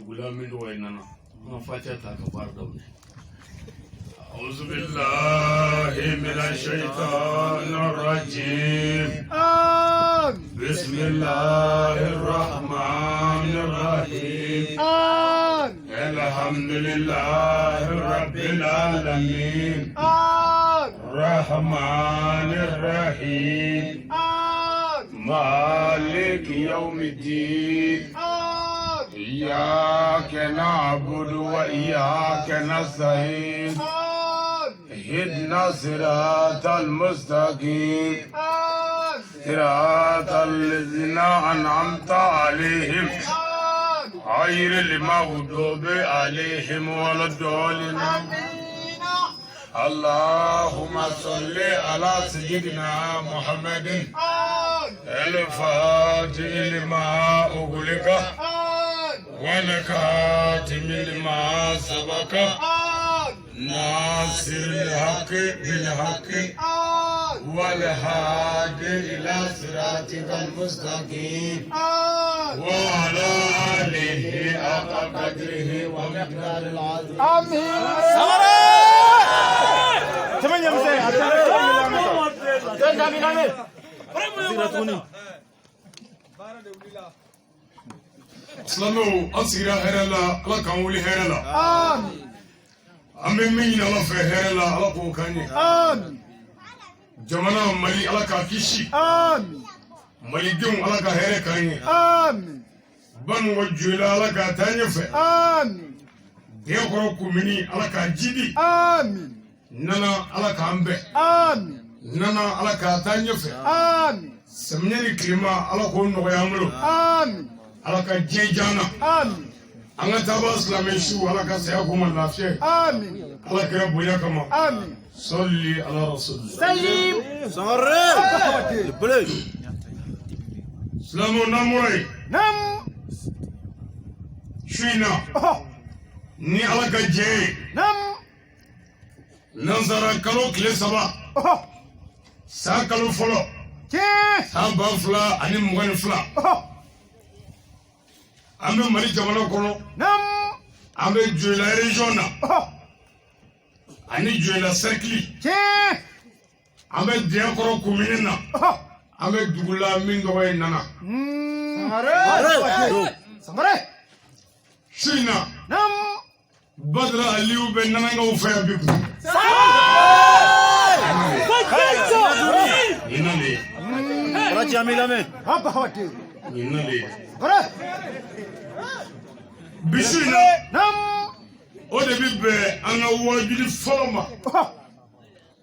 dugula min do waynana ma fatiha ta ka bar dawne a'udhu billahi minash shaitanir rajim bismillahir rahmanir rahim alhamdulillahi rabbil alamin rahmanir rahim مالك يوم الدين إياك نعبد وإياك نستعين اهدنا الصراط المستقيم صراط الذين أنعمت عليهم غير المغضوب عليهم ولا الضالين اللهم صل على سيدنا محمد الفاتح لما أغلق والكاتم لما سبق ناصر الحق بالحق والهادي إلى صراطك المستقيم وعلى آله حق قدره ومقداره العظيم آمين. Slano asira herala ala kanwuli herala amen amen min ala fe herala ala ko kanye amen jamana mali ala ka kishi amen mali dum ala ka here kanye amen ban wajula ala ka tanye fe amen de ko kumini ala ka jidi amen nana ala ka ambe amen nana ala ka tanye fe amen samnyani klima ala ko no yamulo amen ala ka jejana amen anga taba islamishu ala ka saya ko man lafiya amen ala ka boya kama amen salli ala rasul sallim sanre le islamu namurai nam shina ni ala ka je nam nazara kalo kile saba sa kalo folo Samba fla ani mugani fla. Ambe mari jamana kono. Nam. Ambe juela region na. Ani juela cercle. Ambe diakoro commune na. Ambe dugula mingo way nana. Samare. China. Nam. Badra Aliou ben nana nga ufaya biku. Inale. Raja Milame. Hapa hawati. Inale. Bara. Bishina. Nam. O de bibe anga wajili forma.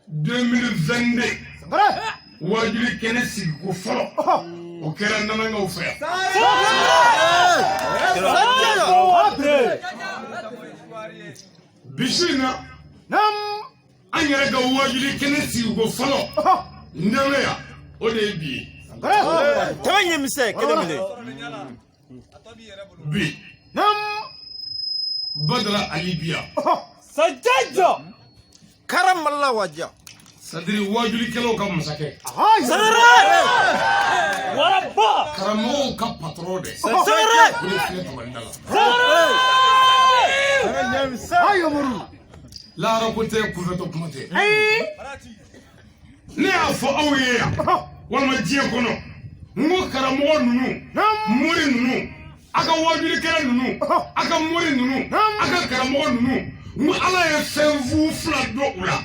2022. Bara. Wajili kenesi ko folo. O kera nana nga ufaya. Bishina. Nam. Anyere ga wajili kenesi ko folo. Ndeya odebi tawanye mise kedemile bi nam badra alibia sajajo karam Allah wajja sadri wajuli kelo kam musake sarare warabba karamo ka patrode sarare ayo muru la rakote kuveto kumate ne afo awiya wala jiye kono ngo karamo nunu muri nunu aka wajuli kera nunu aka muri nunu aka karamo nunu ngo ala ya fevu flat do ula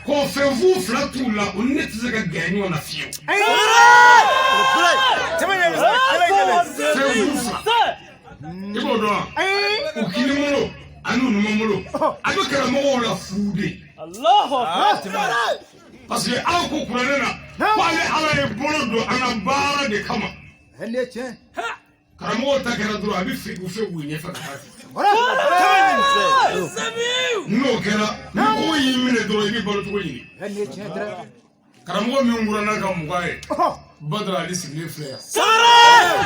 ko fevu flat ula onne tizega ganyo na fiyo ibo do ukini mulo anu numumulo ado karamo wala fude Allahu akbar parce que ala ko kuranena wale ala e bolodo ana bara de kama helle che karamo ta kera duro abi figu fegu ne fa no kera ko yimine duro ibi bolo to yini helle che dra karamo mi ngurana ka mugaye badra ali signe frère sare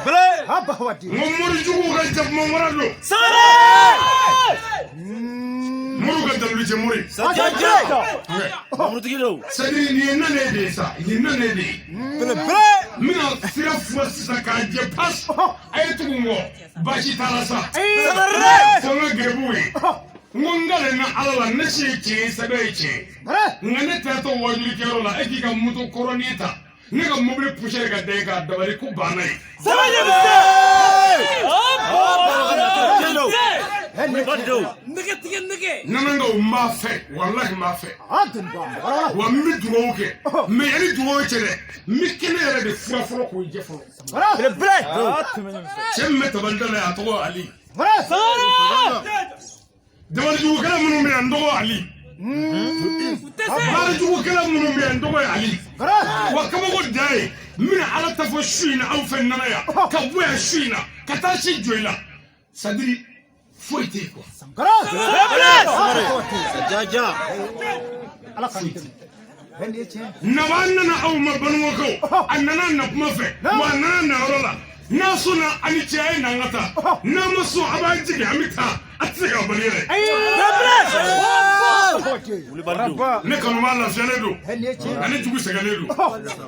bre haba hawati ngomuri jugu ga jab mo morado sare muru ga dalu je muri sajajo amru tigiro sadi ni nane de sa ni nane de bre mina sira fura sisan k'a jɛ pas a ye tugu n kɔ baasi t'a la sa fo n ka gɛrɛbuw ye n ko n galen na ala la ne si ye tiɲɛ ye sɛbɛn ye tiɲɛ nka ne tɛtɔ wajulikɛyɔrɔ la e k'i ka moto kɔrɔnin ta ne ka mobili pusɛri ka da e k'a dabali ko banna ye nanangaw n b'a fɛ walahi n b'a fɛ wa n bɛ dugawu kɛ mɛ yanni dugawu cɛ dɛ n bɛ kɛnɛ yɛrɛ de fura fɔlɔ k'o jɛ fɔlɔ cɛ min bɛ tabali da la a tɔgɔ Ali dabalijugukɛla minnu bɛ yan n tɔgɔ Ali baarijugukɛla minnu bɛ yan n tɔgɔ ye Ali wa kabako da ye n bɛna ala ta fɔ su in na aw fɛ nana yan ka bɔ yan su in na ka taa si jɔ i la sadiri foyi tɛ yen quoi. Naba nana aw ma balimakaw a nana na kuma fɛ wa a nana na yɔrɔ la n'a sɔnna a ni cɛ a ye na an ka taa n'a ma sɔn a b'an jigin an bɛ taa a tɛ se ka bali yɛrɛ. ne kanu b'a lafiyalen don ani dugu sɛgɛnnen don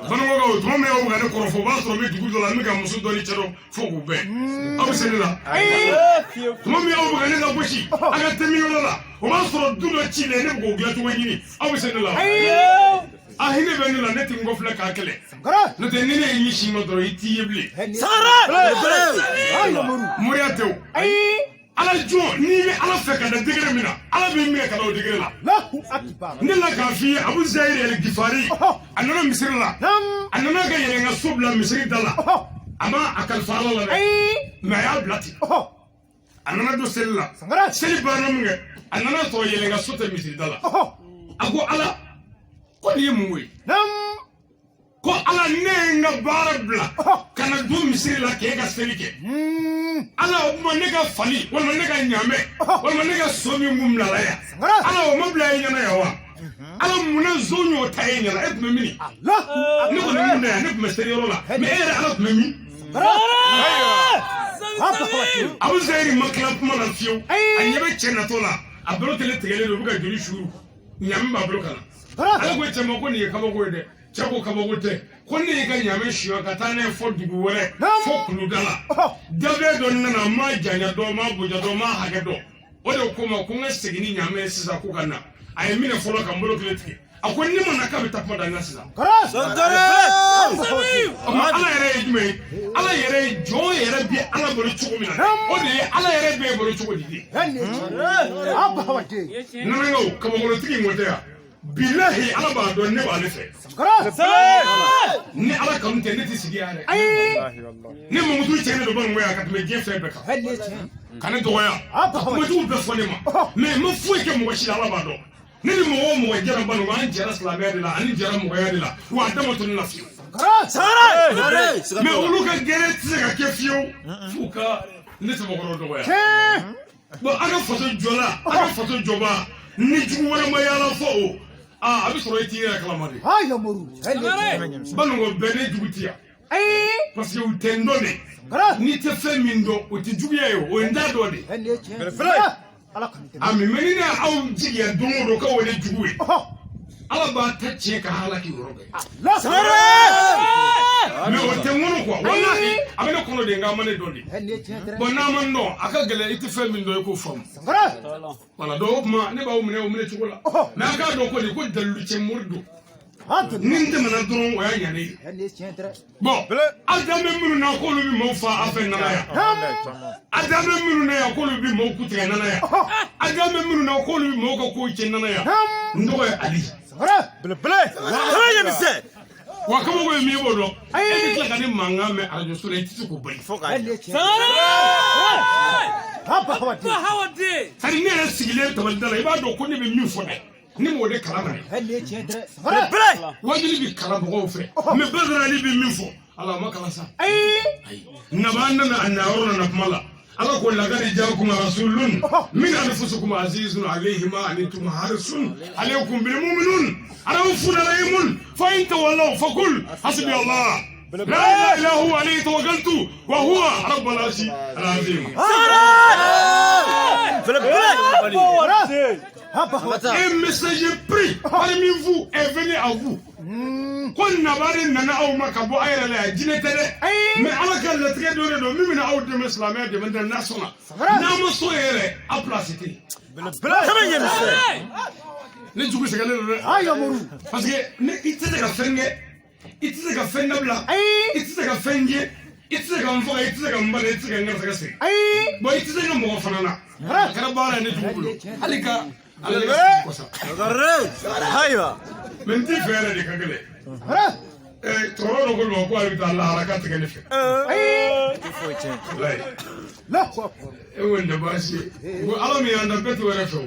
balimakaw tuma min y'aw bɛ ka ne kɔrɔfɔ o b'a sɔrɔ n bɛ dugu dɔ la n bɛ ka muso dɔ ni cɛ dɔ fo k'u bɛn aw bɛ se ne la tuma min y'aw bɛ ka ne lagosi a ka tɛmɛ yɔrɔ la o b'a sɔrɔ du dɔ cilen ne bɛ k'o dilan cogo ɲini aw bɛ se ne la. a hinɛ bɛ ne la ne tɛ n kɔfilɛ k'a kɛlɛ n'o tɛ ni ne ye ɲɛsin ma dɔrɔn i t'i ye bilen. moriya tɛ o ala jɔn n'i bɛ ala fɛ ka da degere min na ala b'i minɛ ka da o degere la ne la k'a f'i ye Abu Zahir El Gifari a nana misiri la a nana ka yɛlɛnka so bila misiri da la a ma a kalifa ala la dɛ mɛ a y'a bila ten a nana don seli la seli banna mun kɛ a nana sɔrɔ yɛlɛnka so tɛ misiri da la a ko ala ko nin ye mun ye ko ala ne ye n ka baara bila ka na don misiri la k'e ka seli kɛ ala o tuma ne ka fali walima ne ka ɲaamɛ walima ne ka so min kun bilala yan ala o ma bila e ɲɛna yan wa ala munna nson y'o ta e ɲɛna e tun bɛ min ne kɔni mun na yan ne tun bɛ seli yɔrɔ la mɛ e yɛrɛ ala tun bɛ min Abu Zahir ma tila kuma na fiyewu a ɲɛ bɛ cɛ natɔ la a bolo kelen tigɛlen don u bɛ ka joli suuru ɲaami b'a bolo kana ala ko cɛ ma ko nin ye kabako ye dɛ cɛ ko kabako tɛ ko ne y'i ka ɲaami siyɔ ka taa n'a ye fɔ dugu wɛrɛ fɔ kuluda la dabe dɔ nana n ma janya dɔn n ma bonya dɔn n ma hakɛ dɔn o de ko n ma ko n ka segin ni ɲaami ye sisan ko ka na a ye minɛ fɔlɔ ka n bolo kelen tigɛ a ko ne ma na k'a bɛ taa kuma da n na sisan ala yɛrɛ ye jumɛn ye ala yɛrɛ ye jɔn yɛrɛ bɛ ala bolo cogo min na o de ye ala yɛrɛ bɛ bolo cogo di ye nanakaw kabakolotigi in ko tɛ yan bilahi ala b'a dɔn ne b'ale fɛ ni ala kanu tɛ ne tɛ sigi yan dɛ ne mamutu cɛ ne dɔ b'a nɔgɔya ka tɛmɛ diɲɛ fɛn bɛɛ kan ka ne dɔgɔya ka kumajugu bɛɛ fɔ ne ma mɛ n ma foyi kɛ mɔgɔ si la ala b'a dɔn ne ni mɔgɔ o mɔgɔ jɛra balo an jɛra silamɛya de la ani jɛra mɔgɔya de la wa a dama to ne la fiyewu mɛ olu ka gɛrɛ tɛ se ka kɛ fiyewu f'u ka ne sabakɔrɔ dɔgɔya bon an ka faso jɔla an ka faso jɔba ni jugu wɛrɛ ma yala fɔ o a bɛ sɔrɔ i t'i yɛrɛ kalama de banikɔ bɛɛ ne jugu ti yan parce que u tɛ n dɔn de n'i tɛ fɛn min dɔn o tɛ juguya ye o ye n t'a dɔn de ami mɛ ni ne aw jigiya don o don k'aw ye ne jugu ye ala b'a ta tiɲɛ ka halaki yɔrɔ bɛɛ mɛ o tɛ n kɔnɔ quoi walahi a bɛ ne kɔnɔ de nka ma ne dɔn de bon n'a ma n dɔn a ka gɛlɛn i tɛ fɛn min dɔn i k'o faamu wala donc o tuma ne b'aw minɛ o minɛ cogo la mɛ a k'a dɔn ko de ko dalilu cɛ mori don ni n tɛmɛna dɔrɔn o y'a ɲanen ye bon a dan bɛ minnu na k'olu bɛ maaw fa a fɛ nana yan a dan bɛ minnu na yan k'olu bɛ maaw kutigɛ nana yan a dan bɛ minnu na k'olu bɛ maaw ka kow cɛ nana yan n tɔgɔ ye Ali wa kabako ye min b'o dɔn e bɛ tila ka ne mankan mɛn arajo so la i tɛ se k'o bali sari ne yɛrɛ sigilen tabali la i b'a dɔn ko ne bɛ min fɔ dɛ ne m'o de kalama dɛ wajuli bɛ kala mɔgɔw fɛ mɛ Badarali bɛ min fɔ ala ma kala sa naba nana a na yɔrɔ nana kuma la ala ko laqad jaakum rasulun min anfusikum azizun alayhi ma antum harisun alaykum bil mu'minun raufun alayhim fa in tawallaw faqul hasbi Allah لا إله إلا هو عليه توكلت وهو رب العرش العظيم Un messager pris parmi vous est venu à vous. Qu'on n'a pas de nana au macabo aéré la dînette. Mais alors qu'elle le traite de l'eau, même à de Meslamé de National. N'a soyez à placiter. Les joueurs se gagnent. Parce que il était à faire. Il était à faire Nabla. Il était à faire. It's like I'm for it's like I'm but it's like I'm going to say. But it's like I'm more fun. Carabara and Alika. Hiya. Menti fair di Kagale. Toro go lo kwa with Allah ka take any. When the bashi. Allow me and the better where so.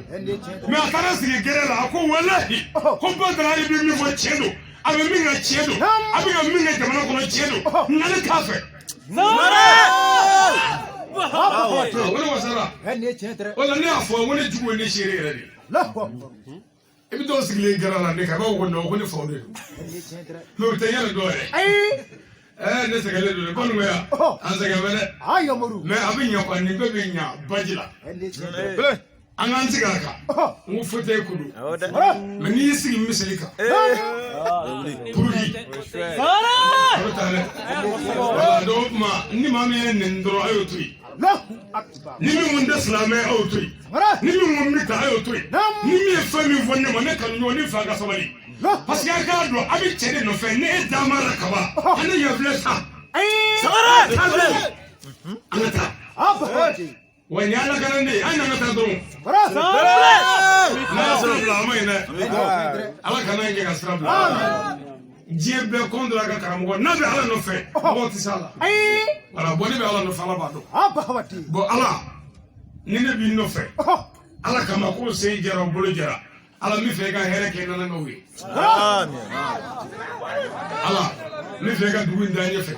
Me akara si gerela ko wallahi. Ko badra ibi mi mo chelo. Abi mi ga chelo. Abi ga mi ga jamana ko chelo. Nale kafe. Wala ni afọ woni jugo ni shere rede ebi do sigile garala ne ka ba wono ko ni fawde no te yana do re ne se gele do ko no ya an se gele me abin ya kwa ni bebe nya bajila an an siga ka mu fote kudu me ni sigi miselika puri wala do ma ni ma me ne ndoro ayotui ni mi mun deslame ayotui ni mi mun mita ayotui ni mi fami vonni ma ne kan nyoni fa ga sabali parce que ka do abi chede no fe ne damara kaba ana ya blessa sabara anata when you are not going to be, I know what I'm doing. I can't get a strap. Jebe Condra Caramo, never had no fair. What is Allah? But I believe Allah no Falabado. But Allah, neither be no fair. Allah Kamako say Jera Bologera. Allah me fega Hurricane and no way. Allah. Me fega doing the yefe.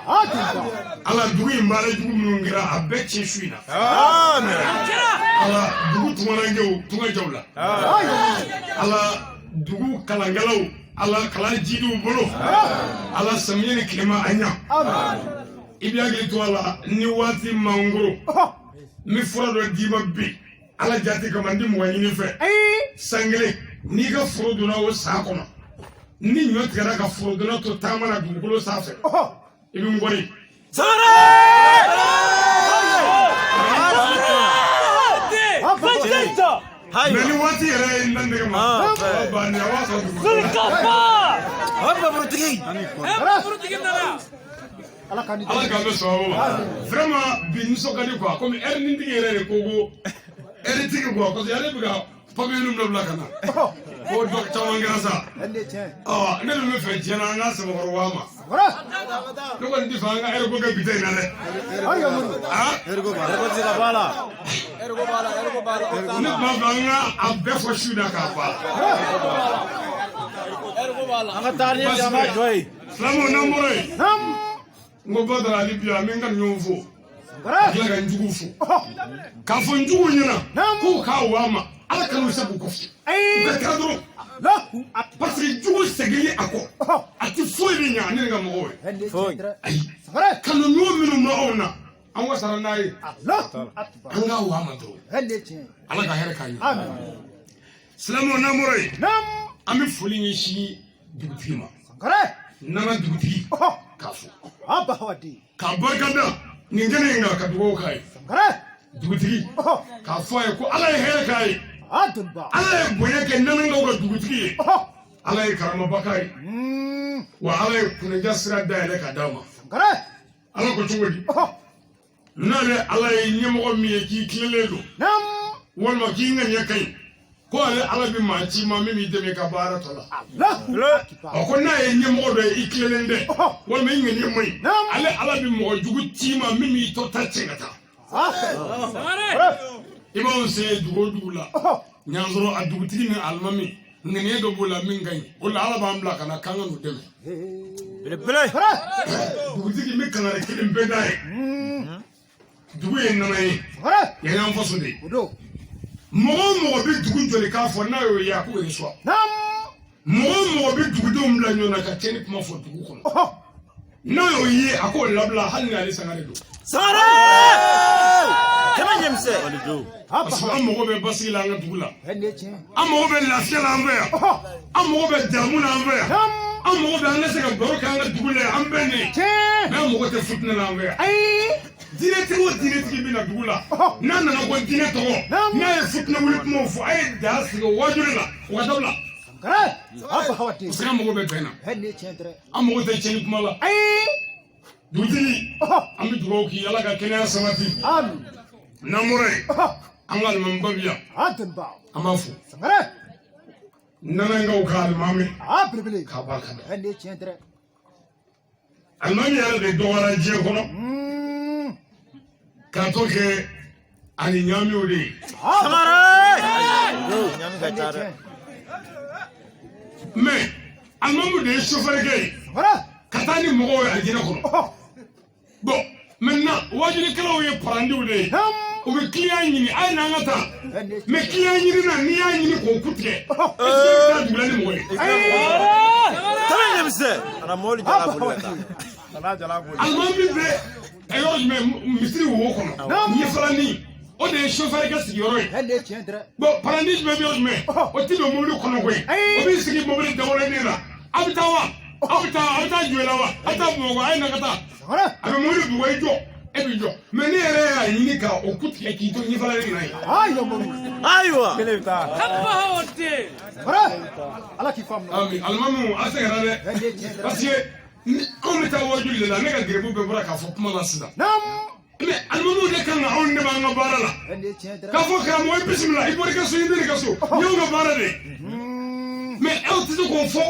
Allah doing marriage mungira a bet you shina. Allah do tumanango tungajola. Allah do kalangalo. Allah kalajidu bolo. Allah samyeni klima anya. Ibiagi to Allah ni wati mangoro. Mi fura do diba bi. Allah jati kamandi mwani fe. Sangle ni ga furo do na o sakono. Ni nyotera ka furo do na to tamana dugulo safe. Ibi ngori. Sara! Many what here in the vraiment bin sokadi quoi comme erni ndigere kogo eriti ko ko yale biga pabelum no blakana o dok tawangasa ne me fe jena nga se mo wama no ko ndi fanga ergo ga bitay na le ergo bala ne ma fanga abbe fo shuda ka fa ergo bala anga tani jama joy slamo namore ngo badara libya menga nyomfo la ga njugufu ka fo njugu nyina ko ka wama ala kanu se bu kofi ka kadro parce que njugu segeli ako ati fo ni nya ne ga mo fo kanu nyu minu no ona an wasara nayi an ga wama do ala ga here kan amen slamo namore ami fulini shi dugutima nana duguti kafu aba wadi ka barkada ngene nga ka dugo kai duguti ka foye ko ala hele kai adumba ala boye ke nana nga ko duguti ala karama bakai wa ala kuna jasra da ele ka dama ala ko chungodi nale ala nyemo mi ki kilelo nam wonma ki nganya kai ko ala bi ma ci ma mi de ka bara tola ko na e nyemo do ikilende won me ngeni moy ala bi mo jugu ci ma mi to ta cingata ibo se dugo dula nyanzoro adugu tini almami ngene do bola min gay wala ala ba ambla kana kanga no deme bele dugu tini mi kana re kilim bedai dugu en namay ya nyam faso de mo bi dugu jole ka fo na yo ya ko so mo bi dugu dum la nyona ka teni kuma fo dugu ko no yo yi ako labla hal ni ali sangare do Sara! Kama nyem se. Parce que an mago bɛ basigi la an ka dugu la. Hɛn de tiɲɛ. An mago bɛ lafiya la an fɛ yan. An mago bɛ damu la an fɛ yan. An mago bɛ an ka se ka baro kɛ an ka dugu la yan an bɛɛ nin. Tiɲɛ. Mais an mago tɛ fitinɛ la an fɛ yan. Ayi. Diinɛtigi o diinɛtigi bɛ na dugu la. N'a nana ko diinɛ tɔgɔ. N'a ye fitinɛ wuli kumaw fɔ a ye da sigi o wajuli la o ka dabila. Sankara. Abba Hawa den. Parce que an mago bɛ bɛn na. Hɛn de tiɲɛ dɛrɛ. An mago tɛ tiɲɛni kuma la. Ayi. Dugutigi an bɛ dugawu k'i Ala ka kɛnɛya sabati. Amin. N'an bɔra yen an ka alimamiba bi yan Adun ba. an b'a fo. Sankara. Nanangaw ka alimami Belebele. k'a barika da. Hɛn de tiɲɛ dɛrɛ. Alimami yɛrɛ de dɔgɔyara diɲɛ kɔnɔ k'a tɔ kɛ ani ɲaamiw de ye. Samara. Nyami ka Hɛn de ca dɛ. tiɲɛ. Mais alimami de ye chauffeur-kɛ ye Sankara. ka taa ni mɔgɔw ye alijinɛ kɔnɔ. Bon maintenant wajulikɛlaw ye parandiw de ye u bɛ client ɲini a ye n'an ka taa mais client ɲini na n'i y'a ɲini k'o ku tigɛ est-ce que i bɛ taa dugu la ni mɔgɔ ye. Tama nyami se. Ana moli jala boli ka taa. Alimami bɛ yɔrɔ jumɛn misiri wo kɔnɔ ɲɛfalani o de ye chauffeur-kɛ sigiyɔrɔ ye. Hɛn de tiɲɛ dɛrɛ. Bon parandi jumɛn bɛ yɔrɔ jumɛn o tɛ don mobili kɔnɔ koyi o b'i sigi mobili dawoleni na a bɛ taa wa a bɛ taa Joyila wa a bɛ taa Bamakɔ a ye na ka taa Sankara. a bɛ mobili bugɔ i jɔ e bɛ jɔ mais ne yɛrɛ y'a ɲini ka o ku tigɛ k'i to ɲɛfalani na ye. Yamoru. Ayiwa. Sankara. Ala k'i faamu. Alimami a sɛgɛnna dɛ Hɛn de tiɲɛ dɛrɛ. parce que anw bɛ taa wajuli de la ne ka gɛrɛbu bɛɛ bɔra k'a fɔ kuma la sisan Naam. mais alimamiw de kan ka anw dɛmɛ an ka baara la Hɛn de tiɲɛ dɛrɛ. k'a fɔ karamɔgɔ i bisimila i bɔra i ka so i bɛ n'i ka so n y'anw ka baara de ye. Mais aw tɛ se k'o fɔ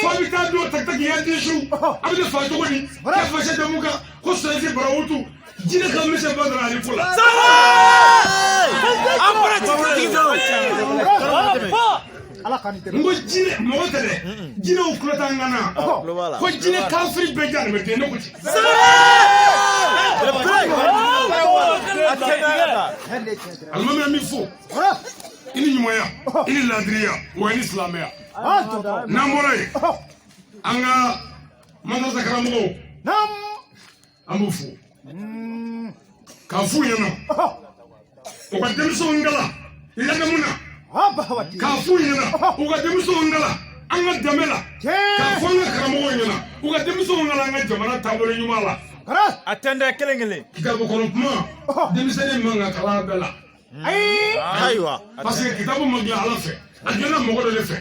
fo a bɛ taa don taki ya den su a bɛ ne fa cogo di k'a fasa jamu kan ko sɔrɔsi barawutu jinɛ ka misɛn ba dɔrɔn ale ko la. Ala k'an dɛmɛ. N ko jinɛ mɔgɔ tɛ dɛ jinɛw tulo t'an kan na ko jinɛ kafiri bɛɛ ja nin bɛ den ne ko ten. Hɛn de tiɲɛ dɛrɛ. Alimami an b'i fo Sankara. i ni ɲumanya i ni laadiriya wa i ni silamɛya. Jɔnjɔn. N'an bɔra yen an ka madrasa karamɔgɔw Naam. an b'u fo k'a f'u ɲɛna u ka denmisɛnw kala ladamu na. Abba Hawa den. K'a f'u ɲɛna u ka denmisɛnw kala an ka danbe la k'a fɔ an ka karamɔgɔw ɲɛna u ka denmisɛnw kala an ka jamana taabolo ɲuman la. Sankara. Attendez kelen kelen. Kitabu kɔnɔ kuma denmisɛnnin man ka kalan bɛɛ la Ayi. Ayiwa. parce que kitabu ma dilan Ala fɛ a dilanna mɔgɔ dɔ de fɛ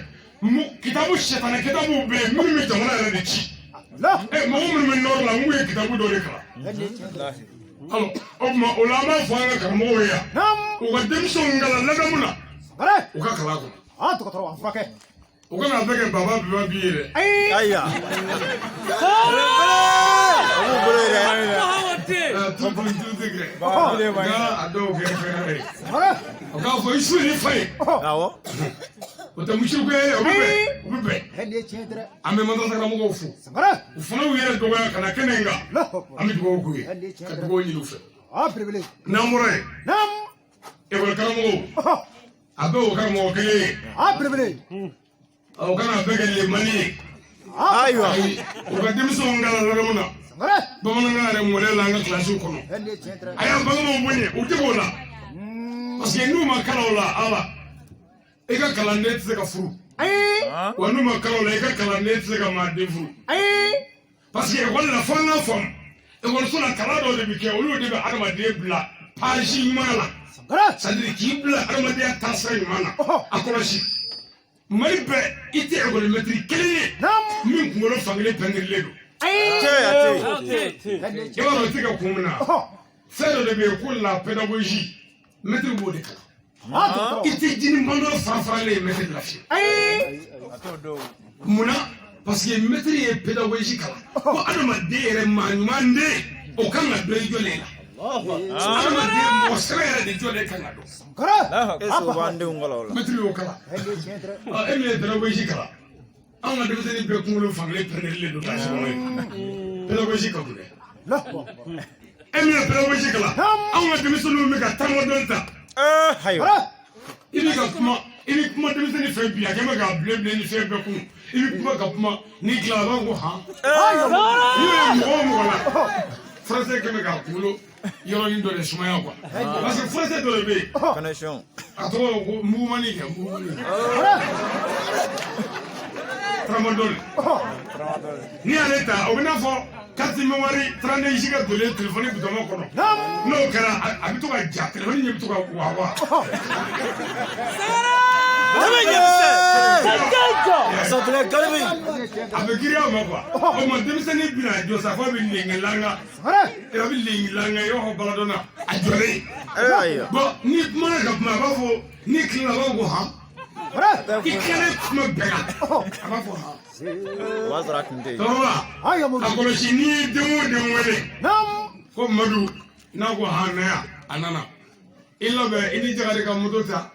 kitabu sɛtanɛ kitabuw bɛ yen minnu bɛ jamana yɛrɛ de ci Allah. mɔgɔ minnu bɛ nɔrɔ la n kun ye kitabu dɔ de kalan Hɛn de tiɲɛ dɛrɛ. alors o tuma o la an b'a fɔ an ka karamɔgɔw ye yan Naam. u ka denmisɛnw kalan ladamu na Sankara. u ka kalan kɔnɔ Dɔgɔtɔrɔ an furakɛ. u kana bɛɛ kɛ baba biba b'i ye dɛ. Ayi. Ayiwa. Abu bolo yɛrɛ. tuutigɛ nka a dɔw kɛ fɛn ye Sankara. o k'a fɔ i su ni fa ye Awɔ. o tɛ musiriku ye o bɛ bɛn Hɛn de tiɲɛ dɛrɛ. an bɛ madrasa karamɔgɔw fo Sankara. u fana y'u yɛrɛ dɔgɔya ka na kɛnɛ in kan Allahu an bɛ dugawu k'u ye Hɛn de tiɲɛ ka dɛrɛ. dugawu ɲini u fɛ Belebele. n'an bɔra yen Naam. ekɔli karamɔgɔw a bɛɛ o karamɔgɔ kelen ye Belebele. o kana bɛɛ kɛ lemani ye Ayiwa. ayi u ka denmisɛnw kala ladamu na Sankara. bamanankan yɛrɛ mɔdɛli la an ka kilasiw kɔnɔ Hɛn de tiɲɛ dɛrɛ. a y'an bangebaaw bonya u tɛ k'o la parce que n'u ma kala o la ala i ka kalanden tɛ se ka furu Ayi. wa n'u ma kala o la i ka kalanden tɛ se ka maa den furu Ayi. parce que ekɔli la fo an k'a faamu ekɔliso la kalan dɔw de bɛ kɛ olu de bɛ adamaden bila page ɲuman la Sankara. c'est à dire k'i bila adamadenya taasira ɲuman na a kɔlɔsi mali bɛɛ i tɛ ekɔlimɛtiri kelen ye Naam. min kunkolo fankelen pɛntirilen don Ayi. Cɛ Hɛn de i b'a dɔn i tɛ ka kun min na fɛn dɔ de bɛ yen ko la pédagogie mɛtiri b'o de kalan i tɛ jini bandɔ fara faralen ye mɛtiri lafiya Ayi. munna parce que mɛtiri ye pédagogie kalan ko adamaden yɛrɛ maa ɲuman den o kan ka dɔn i jɔlen la adamaden mɔgɔ sɛbɛ yɛrɛ de jɔlen kan ka dɔn Sankara. Eso b'an denw kɔlɔ la. mɛtiri y'o kalan Hɛn de tiɲɛ dɛrɛ. e min ye pédagogie kalan anw ka denmisɛnnin bɛɛ kunkolo fankelen pɛrɛnnilen don k'a sɔrɔ ye pédagogie ka bon dɛ Allahu e min ye pédagogie kalan anw ka denmisɛnninw bɛ ka tamadɔn ta Ayiwa. Sankara. i bɛ kuma denmisɛnnin fɛn bi a kɛ bɛ k'a bilen ni fɛn bɛɛ kun i bɛ kuma ka kuma n'i tilala a b'a fɔ ko han n'i ye mɔgɔ o mɔgɔ la français kɛ bɛ k'a kunkolo yɔrɔ nin dɔ de sumaya quoi parce que français dɔ de bɛ yen Connexion. a tɔgɔ ko mugumani kɛ mugumani tramadol ni y'ale ta o bɛ n'a fɔ carte mémoire 32 giga donnen téléphone bidɔnma kɔnɔ n'o kɛra a bɛ to ka ja téléphone ɲɛ bɛ to ka wawa a bɛ giriya o ma quoi o ma denmisɛnnin bɛna jɔ sa fɔ a bɛ lɛnkɛ langa a bɛ lɛnkɛ langa i b'a fɔ baladonna a jɔlen bon ni kumana ka kuma a b'a fɔ ni tilala a b'a fɔ ko han i kɛlɛ kuma bɛɛ la a b'a fɔ han tɔɔrɔba a kɔlɔsi n'i ye den o den wele ko madu n'a ko han na yan a nana i labɛn i ni jagari ka moto ta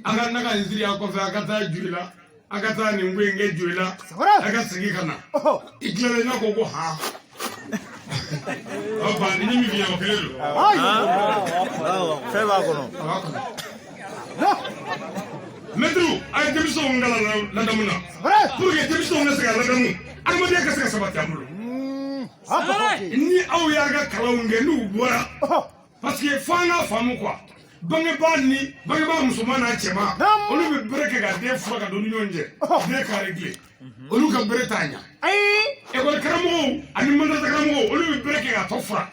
a ka na ka n siri a kɔfɛ a ka taa joli la a ka taa nin ko in kɛ joli la a ka segin ka na i tilala i n'a ko han ɔ ba ni min fi yan o kelen don Fɛn b'a kɔnɔ. a b'a kɔnɔ mɛtiriw a ye denmisɛnw kalan ladamu na pour que denmisɛnw ka se ka ladamu adamadenya ka se ka sabati an bolo ni aw y'a ka kalanw kɛ n'u bɔra parce que fo an k'a faamu quoi bangebaa musoman n'a cɛman olu bɛ bere kɛ ka den fura ka don ni ɲɔgɔn cɛ den ka réglé olu ka bere t'a ɲa école karamɔgɔw ani madrasa karamɔgɔw olu bɛ bere kɛ ka tɔ fura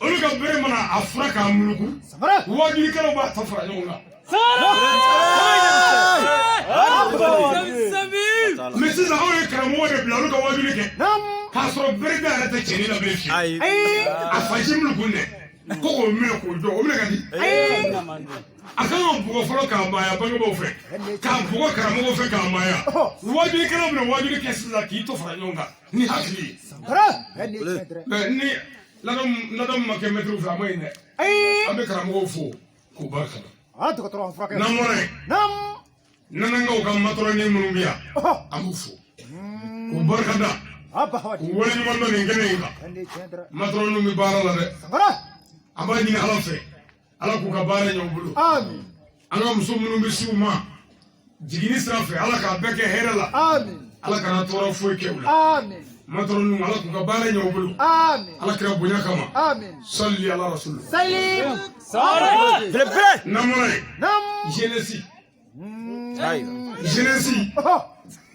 olu ka bere mana a fura k'a muluku wajulikɛlaw b'a tɔ fara ɲɔgɔn kan mais sisan anw ye karamɔgɔ de bila olu ka wajuli kɛ k'a sɔrɔ bere da yɛrɛ tɛ cɛnin la bilen fiyewu a faji mulukun dɛ ko k'o minɛ k'o jɔ o minɛ ka di a kan ka bugɔ fɔlɔ k'a maaya bangebaaw fɛ k'a bugɔ karamɔgɔw fɛ k'a maaya wajulikɛlaw bɛna wajuli kɛ sisan k'i to fara ɲɔgɔn kan ni hakili ye mais ni ladamu ma kɛ mɛtiriw fɛ a ma ɲi dɛ an bɛ karamɔgɔw fo k'u barika da n'an bɔra yen nanankaw ka matɔrɔni minnu bɛ yan an b'u fo k'u barika da k'u waleɲuman dɔn nin kɛnɛ in kan matɔrɔniw bɛ baara la dɛ an b'a ɲini ala fɛ ala k'u ka baara ɲɛ u bolo an ka muso minnu bɛ s'u ma jiginni sira fɛ ala k'a bɛɛ kɛ hɛrɛ la ala kana tɔɔrɔ foyi kɛ u la matɔrɔniw ala k'u ka baara ɲɛ u bolo ala kira bonya kama salli ala rasul namara ye jeunesse jeunesse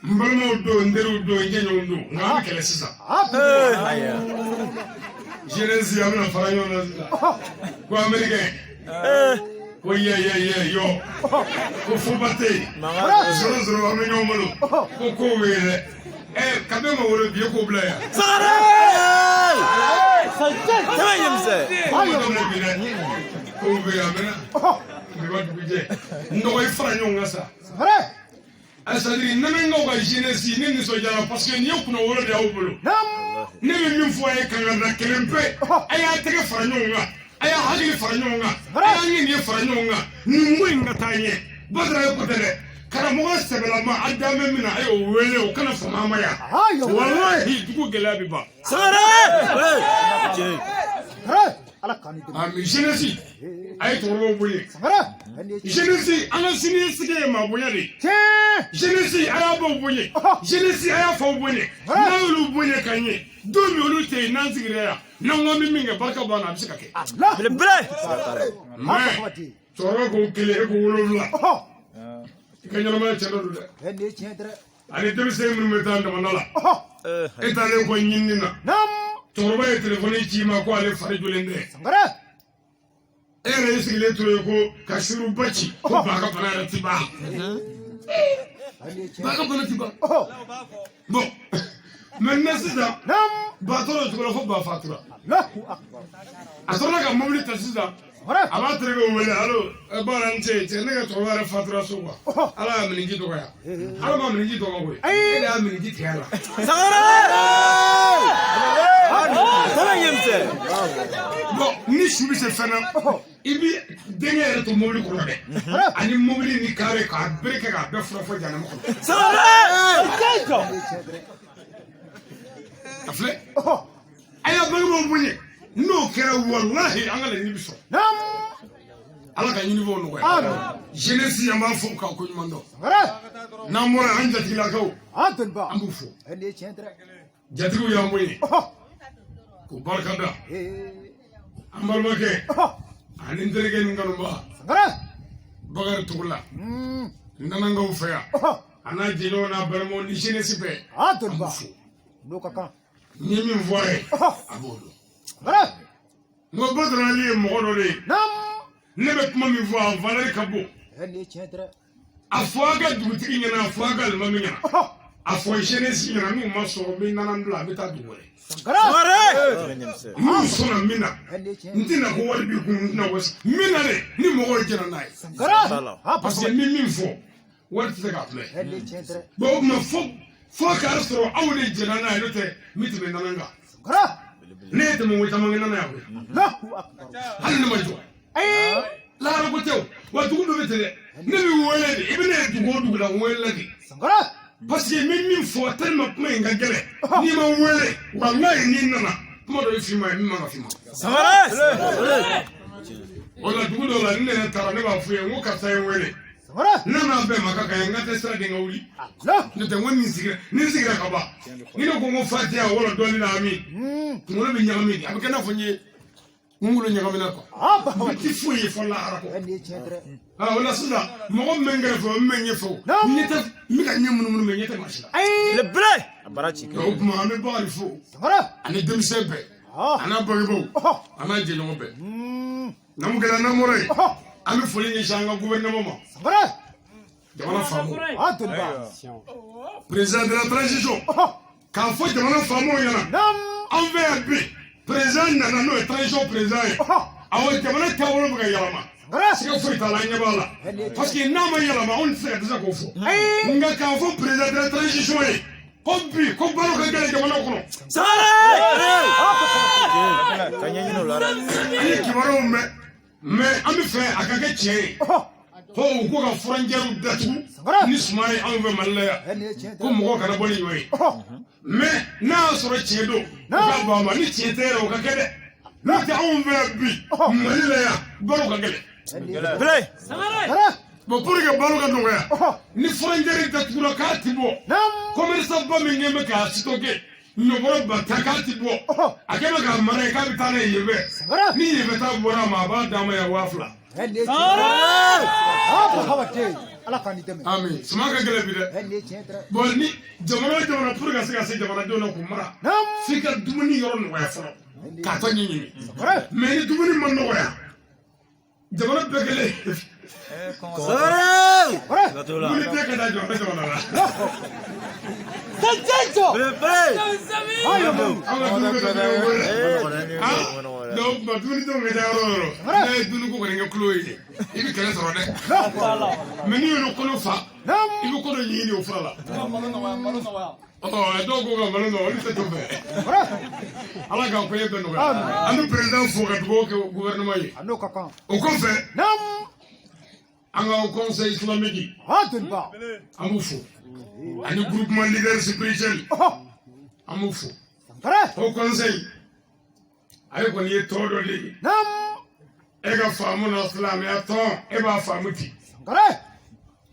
n balimaw don n teriw don n jɛɲɔgɔnw don nka an bɛ kɛlɛ sisan jeunesse an bɛna fara ɲɔgɔn na sisan ko américain ko yɔ ko foba tɛ yen sɔrɔ an bɛ ɲɔgɔn bolo ko kow bɛ yen dɛ ka bɛ ma wolo bi ye ko bila yan kow bɛ yan a mɛna biba dugujɛ nɔgɔ i fara ɲɔgɔn kan sa c'est-à-dire nanankaw ka jeunesse ne nisɔndiyara parce que nin ye kunna wolo de y'aw bolo ne bɛ min fɔ a ye kangada kelen pe a y'a tɛgɛ fara ɲɔgɔn kan a y'a hakili fara ɲɔgɔn kan a y'a ŋɛniye fara ɲɔgɔn kan nin ko in ka taa ɲɛ badara ye ko tɛ dɛ karamɔgɔ sɛbɛlama a dan bɛ min na a y'o wele o kana fama ma yan walahi dugu gɛlɛya bɛ ban jeunesse a ye cɛkɔrɔbaw bonya jeunesse an ka siniɲɛsigi ye maa bonya de ye jeunesse a y'a baw bonya jeunesse a y'a faw bonya n'a y'olu bonya ka ɲɛ don min olu tɛ yen n'an sigira yan n'an ko an bɛ min kɛ barika b'an na a bɛ se ka kɛ mais cɛkɔrɔba ko kelen e ko 7 i ka ɲɛnamaya cɛ dɔ don dɛ ani denmisɛn minnu bɛ taa damanda la e taalen kɔ ɲinini na cɛkɔrɔba ye telefɔni ci ma ko ale fari jɔlen tɛ e yɛrɛ y'i sigilen to yen ko ka suruba ci ko ba ka bana yɛrɛ ti ban ba ka bana ti ban bon maintenant sisan ba tora o cogo la fo ba fatura a sɔrɔla ka mobili ta sisan a b'a terikɛw wele alo baara n cɛ ne ka cɛkɔrɔba yɛrɛ fatura so quoi ala y'a miniji dɔgɔya ala ma miniji dɔgɔ koyi e de y'a miniji tigɛ a la bon ni su bɛ se fɛn na i bɛ denkɛ yɛrɛ to mobili kɔnɔ dɛ ani mobili ni kare k'a bere kɛ k'a bɛɛ fura fɔ janama kɔnɔ a filɛ a y'a bangebaaw bonya n'o kɛra walahi an ka laɲini bɛ sɔrɔ ala ka ɲinibaaw nɔgɔya jeunesse an b'a fɔ k'a ko ɲuman dɔn n'an bɔra an jatigilakaw an b'u fɔ jatigiw y'an bonya k'u barika da Ambalmake. Ani ntereke nganumba. Sangara. Bagar tukula. Nananga ufaya. Ana jino na barmo ni sipe. Tunba. No kaka. Nimi mvoye. Abodo. Sangara. Ngobodo na ni mogorore. Nam. Nebe kuma mi voa valere kabo. Hende chentre. Afwaga dutiki nyana afwaga almaminya. Afwa jeunesse nyana nu maso mi nanandula beta duwore. Sangara. Mu sona mina. Hende chentre. Ntina ko wali bi kun na was. Mina le ni mogo jena nai. Sangara. Parce que mi fo. Wali te ka play. Hende chentre. Bo ma fo ka soro awle jena nai lote mitbe nananga. Sangara. Ne te mo wita mangena na yawe. Allahu akbar. Hal ne ma jo. La ra ko tew. Wa dugu do betele. Ne bi wele de ibne dugu la wele de. Sangara. Parce que min fo tellement kuma inga gele. Ni ma wele wallahi ni nana. Kuma do fima mi ma fima. Sangara. Wala dugu do la ne tara ne ba fuye ngo ka tay wele. Sangara. Nana be maka ka nga te sra de ngawli. La. Ne te woni sigira ka ba. Ni no ko ngo fatia wala do ni na ami. Ngolo be nyami abi kana fonye. Ngolo nyami na ko. Ti fuye fo la ara ko. Hende chentre. Wala sida mo mengere fo menye fo. Ni te mi ka nyemu no menye te machina. Le blé. Abarachi. Do kuma me ba ri fo. Sangara. Ani dem sembe. Ana baribo. Ana je no be. Namu gela na moray. Ami foli ni janga gouvernement ma. Sangara. Jamana famu. Tunba. Président de la transition. Quand faut jamana famu yana. Nam. Envers B. Président nana no transition président. Awo jamana tawolo buga yalama. Sangara. Sika foi tala nyabala. Parce que nama yalama on sait déjà ko fo. Nga quand faut président de la transition yi. Ko baro ka gele jamana kono. Sangara. Kanya no lara. Ani kibaro mais ami fait akaka tie. Ko ko ka furanjeru datu. Ni sumay envers malaya. Hende chentre. Ko mo kana boli yoy. Mais na soro tie do. Ka ba ma ni tie tere o ka kede. Ni te envers bi. Malaya baro ka gele. Blé. Sangara. Bo pour que baro ka no ya. Ni furanjeru datu ra ka tibo. Nam. Commerçant ba mi ngeme ka sitoke. No boro ba takati bo. Akema ka mare ka bitale yebe. Sangara. Ni yebe ta bora ma ba dama ya wafla. Hende chentre. Hawate. Ala kan deme. Amin. Smaka gele bi de. Hende chentre. Bon ni jamana pour que se jamana do na ko mara. Nam. Fika dumuni yoro no ya folo. Ka to nyinyi. Sangara. Mais ni dumuni man no ya. Jamana begele. Sangara. Gatola. Dumuni te ka da jamana la. Sancho. Blé. Ayo mo. Donc ma dumuni to me da yoro. Na dunu ko nge kloyi. Ibi kele soro de. Mais ni no ko fa. Nam. Ibi ko no nyini o fala. Donc ko ga malo no ni te to be. Ala ga ko yebe no ga. Anu président fo ga do gouvernement yi. Ano kaka. Au conseil, Nam. au conseil islamique, Tunba. Amoufou. Un groupement leader spirituel, Amoufou. Sangara. Au conseil, avec on y est trop de lui. Nam. Ega famu na islami aton, eba famuti. Sangara.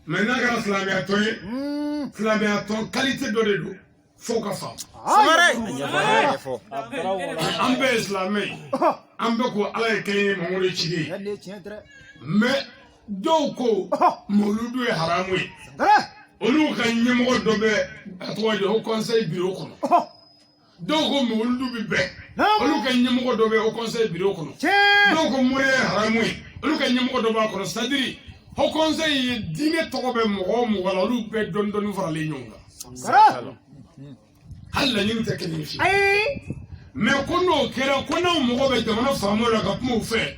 Maintenant que islami aton, islami aton, qualité de l'eau, faut qu'à femme. Sangara. Ambe islami, ambe ko ala kene mamuri chidi. Hende chentre. Mais doko, moludu e haramu. Sangara. Olu ka nyemgo dobe atwa de au conseil bureau kono. Doko moludu bi be. Olu ka nyemgo dobe au conseil bureau kono. Doko mure haramu. Olu ka nyemgo dobe kono c'est-à-dire au conseil dine to be mo wala olu be don don farale nyonga. Sangara. Halla nyi te kene fi. Mais kono kera kono mo be jamana famo la ka mo fe.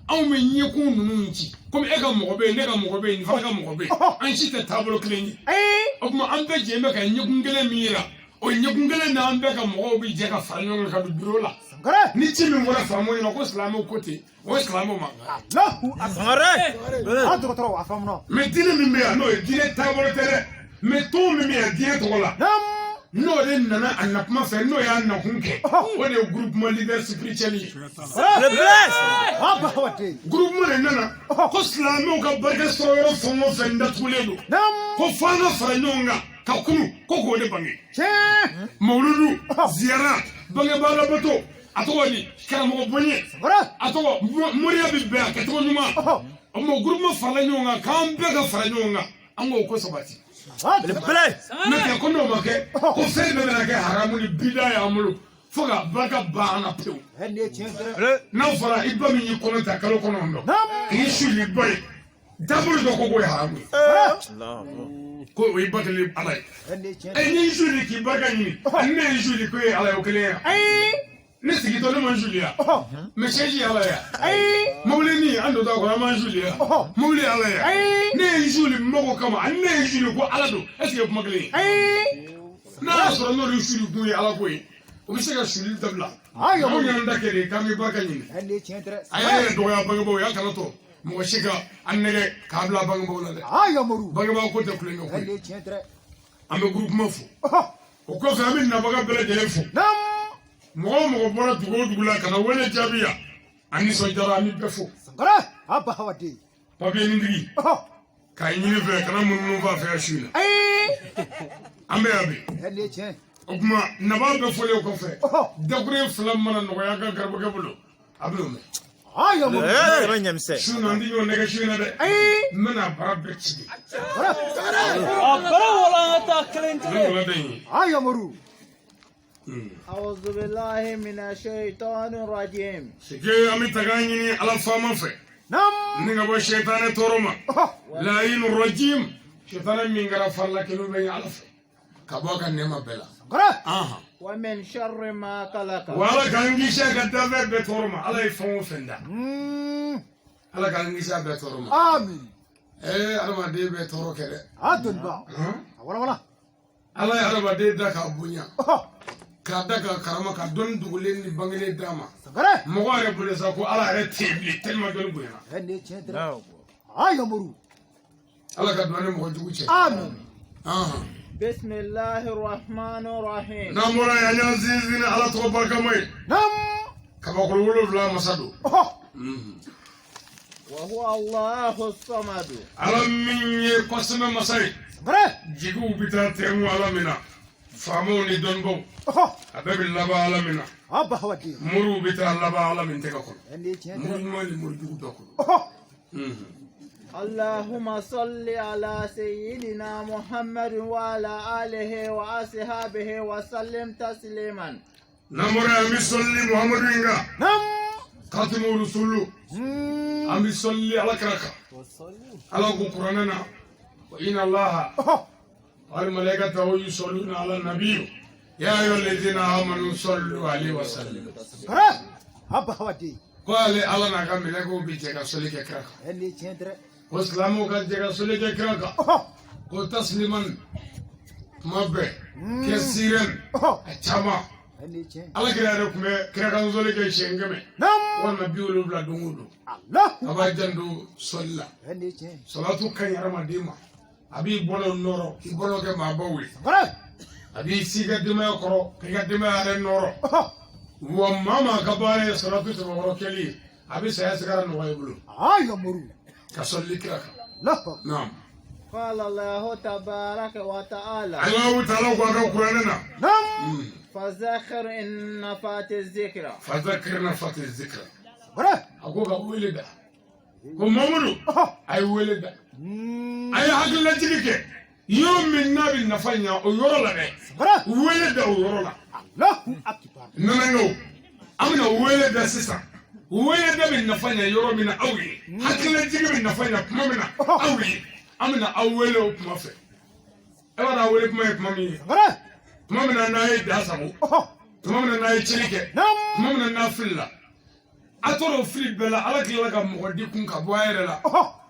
Aw me nyeku nunu nti. Comme ega mo be ne ga mo be ni fa ga mo be. An ci te tablo kleni. Okuma an be je me ka nyekungele mira. O nyekungele na an be ka mo be je ka fanyo ka du bureau la. Sangara. Ni ti mi wala famo ni ko islamo côté. O islamo ma. Allahu akbar. Sangara. Atu ko wa famno. Mais dine mi me no dine tablo tere. Mais to mi me dine to la. Nam. No de nana anapma fe no ya na hunke. O de groupement leader spirituel. Le blé. Hawate. Groupement nana. Ko islamo ka barka so yo fongo fe ndatuledo. Nam. Ko fana faranyonga kakunu ko ko de bangi Che. mauludu ziara bangi bala bato atogoni karamo bonye Sangara. atogo moriya bi be akatogo nyuma omo groupe fala nyonga kambe ka fala nyonga ango ko sabati Bele. me ke ko no make ko fe be na ke haramu ni bidaya amulu foga baka bana pew Hende chentre. Bele. na fara ibba mi ni kono ta kalo kono ndo Nam. isu li boy dabulu do ko boy haramu Allah. ko ibba ke alay Hende chentre. ay ni isu li ki baka ni ne isu li ko alay o kele ne sigi to ne man julia me cheji alaya mawle ni ando da ko man julia mawle alaya ne isu li moko kama ne isu li ko alado est-ce que ko magle na so no isu li ko ala ko o bi se ka suri dabla Ayo. mo nyanda kere kami baka ni Hende chentre. ay do ya banga bo ya kala to mo shika annege kabla banga bo la de Ayo moru. banga ba ko te kule ngako Hende chentre. ambe groupe mafu o ko fa min na baga bele de fu Nam. mo bora dugo la kana wele jabiya ani so jara ani befo Sangara. Aba hawati. pabe ni ndigi ka nyini fe kana mun va fe ashuna ambe abi Hende chen. okuma na ba be fole ko fe dagure flam mana no ya ga garba ga bulu ablu me Ayo moru. Tara nyamse. shuna ndi yo nega shuna de mena barbe ci Abra wala ta klenti. no la de Ayo moru. أعوذ بالله من الشيطان الرجيم. sike ami tagani ni ala fama fe Nam. ninga bo shaytan toroma la yin rajim shaytan min gara falla kelu be ala fe ka bo kan nema bela Sangara. aha ومن شر ما خلق. wala kangi shaka dave be toroma ala ifon fenda ala kangi shaka be toroma Amin. ala ma de be toro kede Adun ba. Wala wala. ala ya ba de da ka bunya ka daga karama ka don dugule ni bangale dama Sangara. mo are bule sa ko ala re tebli telma don buena Hende chentre. No. Ayo moru. ala ka don mo juguche Amin. aha بسم الله الرحمن الرحيم. na mora ya nya zizina ala to barka mai Nam. ka ba ko wolo la masado وهو الله الصمد. ala min ye kosme masai Sangara. jigu bita temu ala mina famo ni don bo abebi laba ala mina Aba hawati. muru bita laba ala min teka ko Hende chentre. muru mali muru jugu do ko اللهم صل على سيدنا محمد وعلى آله وأصحابه وسلم تسليما. namora mi solli muhammadu inga Nam. khatimu rusulu ami solli ala karaka ala ko qur'anana wa inna allaha wal malaikatahu yusalluna ala nabiy ya ayyuhalladhina amanu sallu alaihi wa sallimu Sangara. Aba hawati. ko ale ala na ka mele ko bi teka solli ke karaka Hende chentre. ko islamu ka teka solli ke karaka ko tasliman mabbe kesiren achama Hende chen. ala kira kuma kira kan solli ke shengame Nam. wannan biyu lubla dungudu Allah. aba jandu solla Hende chen. salatu kan yarama dima abi bolo noro ki bolo ke ma bawi Sangara. abi siga dima koro ki ga dima are noro wa mama ka bare salatu to koro keli abi saya sigara no waybulu Ayo moru. ka solli kira ka Lafa. nam قال الله تبارك وتعالى. Allahu ta'ala ko ga qur'anana Nam. فذكر إن نفات الذكرى. fadhakkirna fati dhikra Sangara. ako ga welida ko mamudu ay welida ay hakilla jigike yo min nabi nafanya o yoro la de Sangara. welida o yoro la Allahu akbar. nana yo amna welida sisa welida min nafanya yoro min awi hakilla jigi min nafanya kuma min awi amna awele o kuma fe e wala awele kuma mi Sangara. kuma min na yi dasamu kuma min na yi chilike Nam. kuma min na filla atoro fili bela ala kila ka mɔgɔdi kun ka bɔ a yɛrɛ la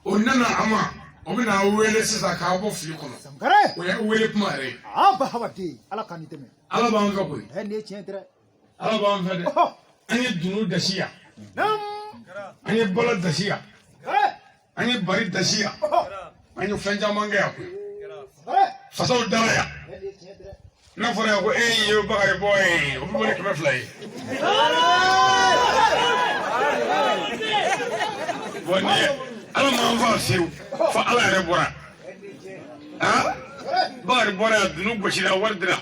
o nana a ma o bɛna wele sisan k'a bɔ fili kɔnɔ Sangara. o ye wele kuma yɛrɛ ye Aba hawati. Ala kani teme. ala b'an fɛ koyi Hende chentre. ala b'an fɛ dɛ an ye dunu dasi yan Nam. an ye bala dasi yan Sangara. an ye bari dasi yan an ye fɛn caman kɛ yan koyi Sangara. fasaw dala yan Hende chentre. n'a fɔra yan ko e ye bakari bɔ ye o bɛ bɔ ni 200 ye bon ni ala m'an fa fiyewu fo ala yɛrɛ bɔra bari bora dunu goshira wardira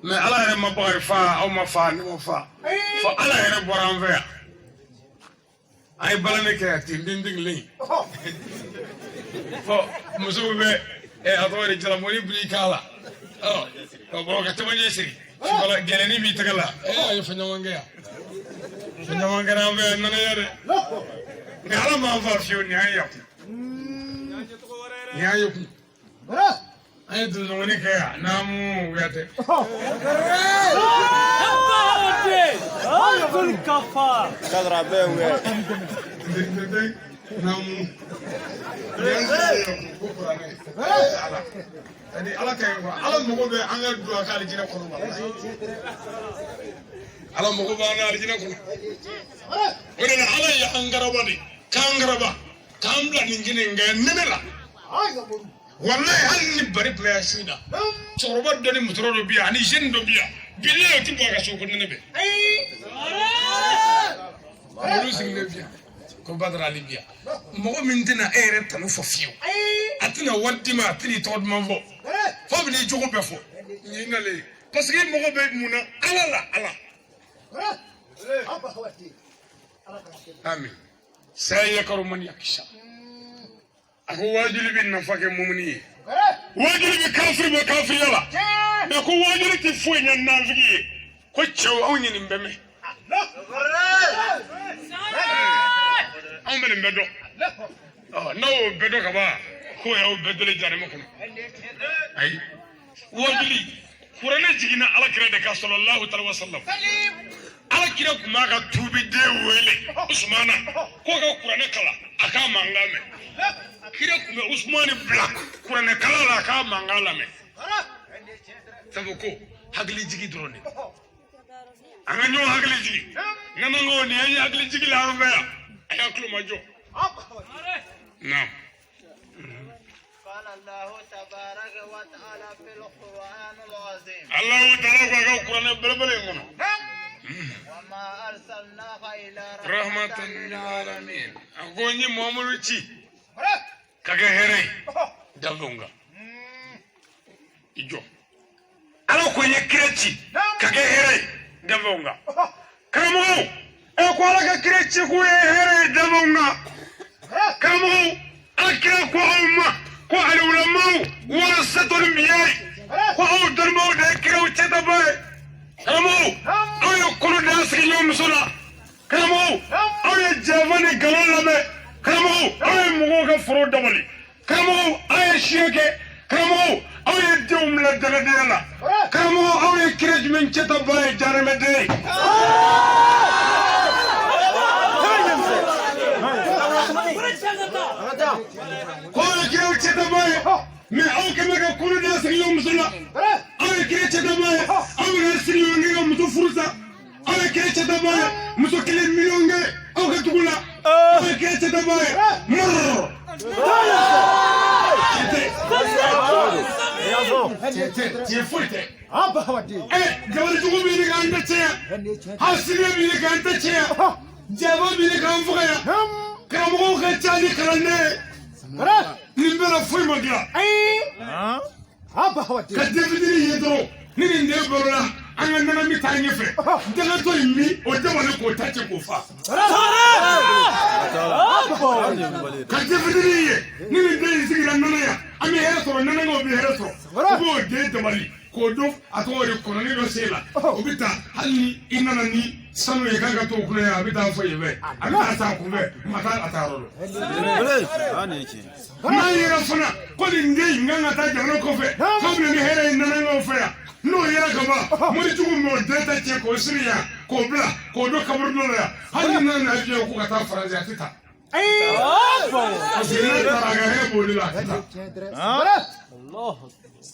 me ala yɛrɛ ma bari fa aw ma fa ne ma fa fo ala yɛrɛ bora an fɛ yan ay balane kɛ tin din din le fo muso bɛ atore jala moni bri kala bro ka tamanye siri bala geleni bi tagala ay fa nyawanga ya fa nyawanga na be nana yare ni ala ma fa fiyo ni ayo ni ayo ay du zoni kaya namu yate كل كفار Kadra be we. namu ani ala kay wa ala mo be an ga do ka aljina ko ba ala mo ba na aljina ko wala ala ya angaraba ni kangaraba kambla ni ngine ngenela wallahi hanni bari playa shida choroba doni mutoro do biya ani jin do biya billahi ti ba ka so ko nebe Amadou Single biya ko Badara Ali biya mo mintina ere tanu fo fiu atina wadima atini tod manvo fo bi ni jogo be fo ni ngale parce que mo be muna ala amin sayakaru man yakisha ako wajuli bin nafake mumni wajuli bi kafir yala na ko wajuli ti fo nyan nafiki ko chew awni ni mbeme an bɛ nin bɛɛ dɔn n'aw bɛɛ dɔn ka ban ko y'aw bɛɛ dɔlen jarima kɔnɔ ayi wajuli kuranɛ jiginna alakira de kan sallallahu alaihi wasallam alakira tun b'a ka tuubiden wele usumana ko ka kuranɛ kala a k'a mankan mɛn kira tun bɛ usumani bila kuranɛ kala la a k'a mankan lamɛn sabu ko hakili jigi dɔrɔn de an ka ɲɔgɔn hakili jigi nana ko nin ye hakili jigi la an fɛ yan a y'a tulo ma jɔ naam قال الله تبارك وتعالى في القرآن العظيم Allahu ta'ala ko ka kuranɛ belebele in kɔnɔ وما أرسلناك إلى rahmatan lil alamin a ko n ye Muhamadu ci ka kɛ hɛrɛ ye danfɛnw kan i jɔ ala ko n ye kira ci ka kɛ hɛrɛ ye danfɛnw kan karamɔgɔw ko ala ka kira ci k'u ye hɛrɛ ye danfɛnw kan karamɔgɔw ala kira ko aw ma ko alulamaw warasatul anbiya ko aw dɔnnibaw de ye kiraw cɛtaba ye karamɔgɔw aw ye kolo da sigi ɲɔgɔn muso la karamɔgɔw aw ye jɛfa ni nkalon lamɛn karamɔgɔw aw ye mɔgɔw ka foro dabali karamɔgɔw aw ye siɲɛ kɛ karamɔgɔw aw ye denw bila dagadenya la karamɔgɔw aw ye kira jumɛn cɛtaba ye jaramɛden ye ko aw ye kiraw cɛtaba ye mais aw kɛmɛ ka kolo da sigi ɲɔgɔn muso la aw ye kira cɛtaba ye aw bɛ ka sigi ɲɔgɔn kɛ ka muso furu sa aw ye kira cɛtaba ye muso 1 miliyɔn kɛ aw ka dugu la aw ye kira cɛtaba ye tiɲɛ foyi tɛ dabalijugu bɛ ɲini k'an tɛ tiɲɛ hasidiya bɛ ɲini k'an tɛ tiɲɛ jaba bɛ ɲini k'an fagaya karamɔgɔw ka ca ni kalanden ye nin bɛɛ la foyi ma dilan ka den fitinin ye dɔrɔn ni nin den balola an ka nana min taa ɲɛfɛ dagatɔ in min o dabali k'o ta cɛ k'o fa ka den fitinin ye ni nin den in sigira nana yan an bɛ hɛrɛ sɔrɔ nanakaw bɛ hɛrɛ sɔrɔ u b'o den dabali k'o don a tɔgɔ de kɔnɔni dɔ sen la o bɛ taa hali ni i nana ni sanu ye k'a ka to o kunna yan a bɛ taa fɔ yen fɛ a bɛ taa sa a kun fɛ ma taa a taa yɔrɔ dɔn n'a yera fana ko nin den in kan ka taa jamana kɔfɛ k'a bɛ ni hɛrɛ ye nanakaw fɛ yan n'o yera ka ban morijugu min b'o den ta cɛ k'o siri yan k'o bila k'o don kaburu dɔ la yan hali ni nana avion ko ka taa faransi a tɛ taa parce que n'a taara a ka hɛrɛ b'o de la a tɛ taa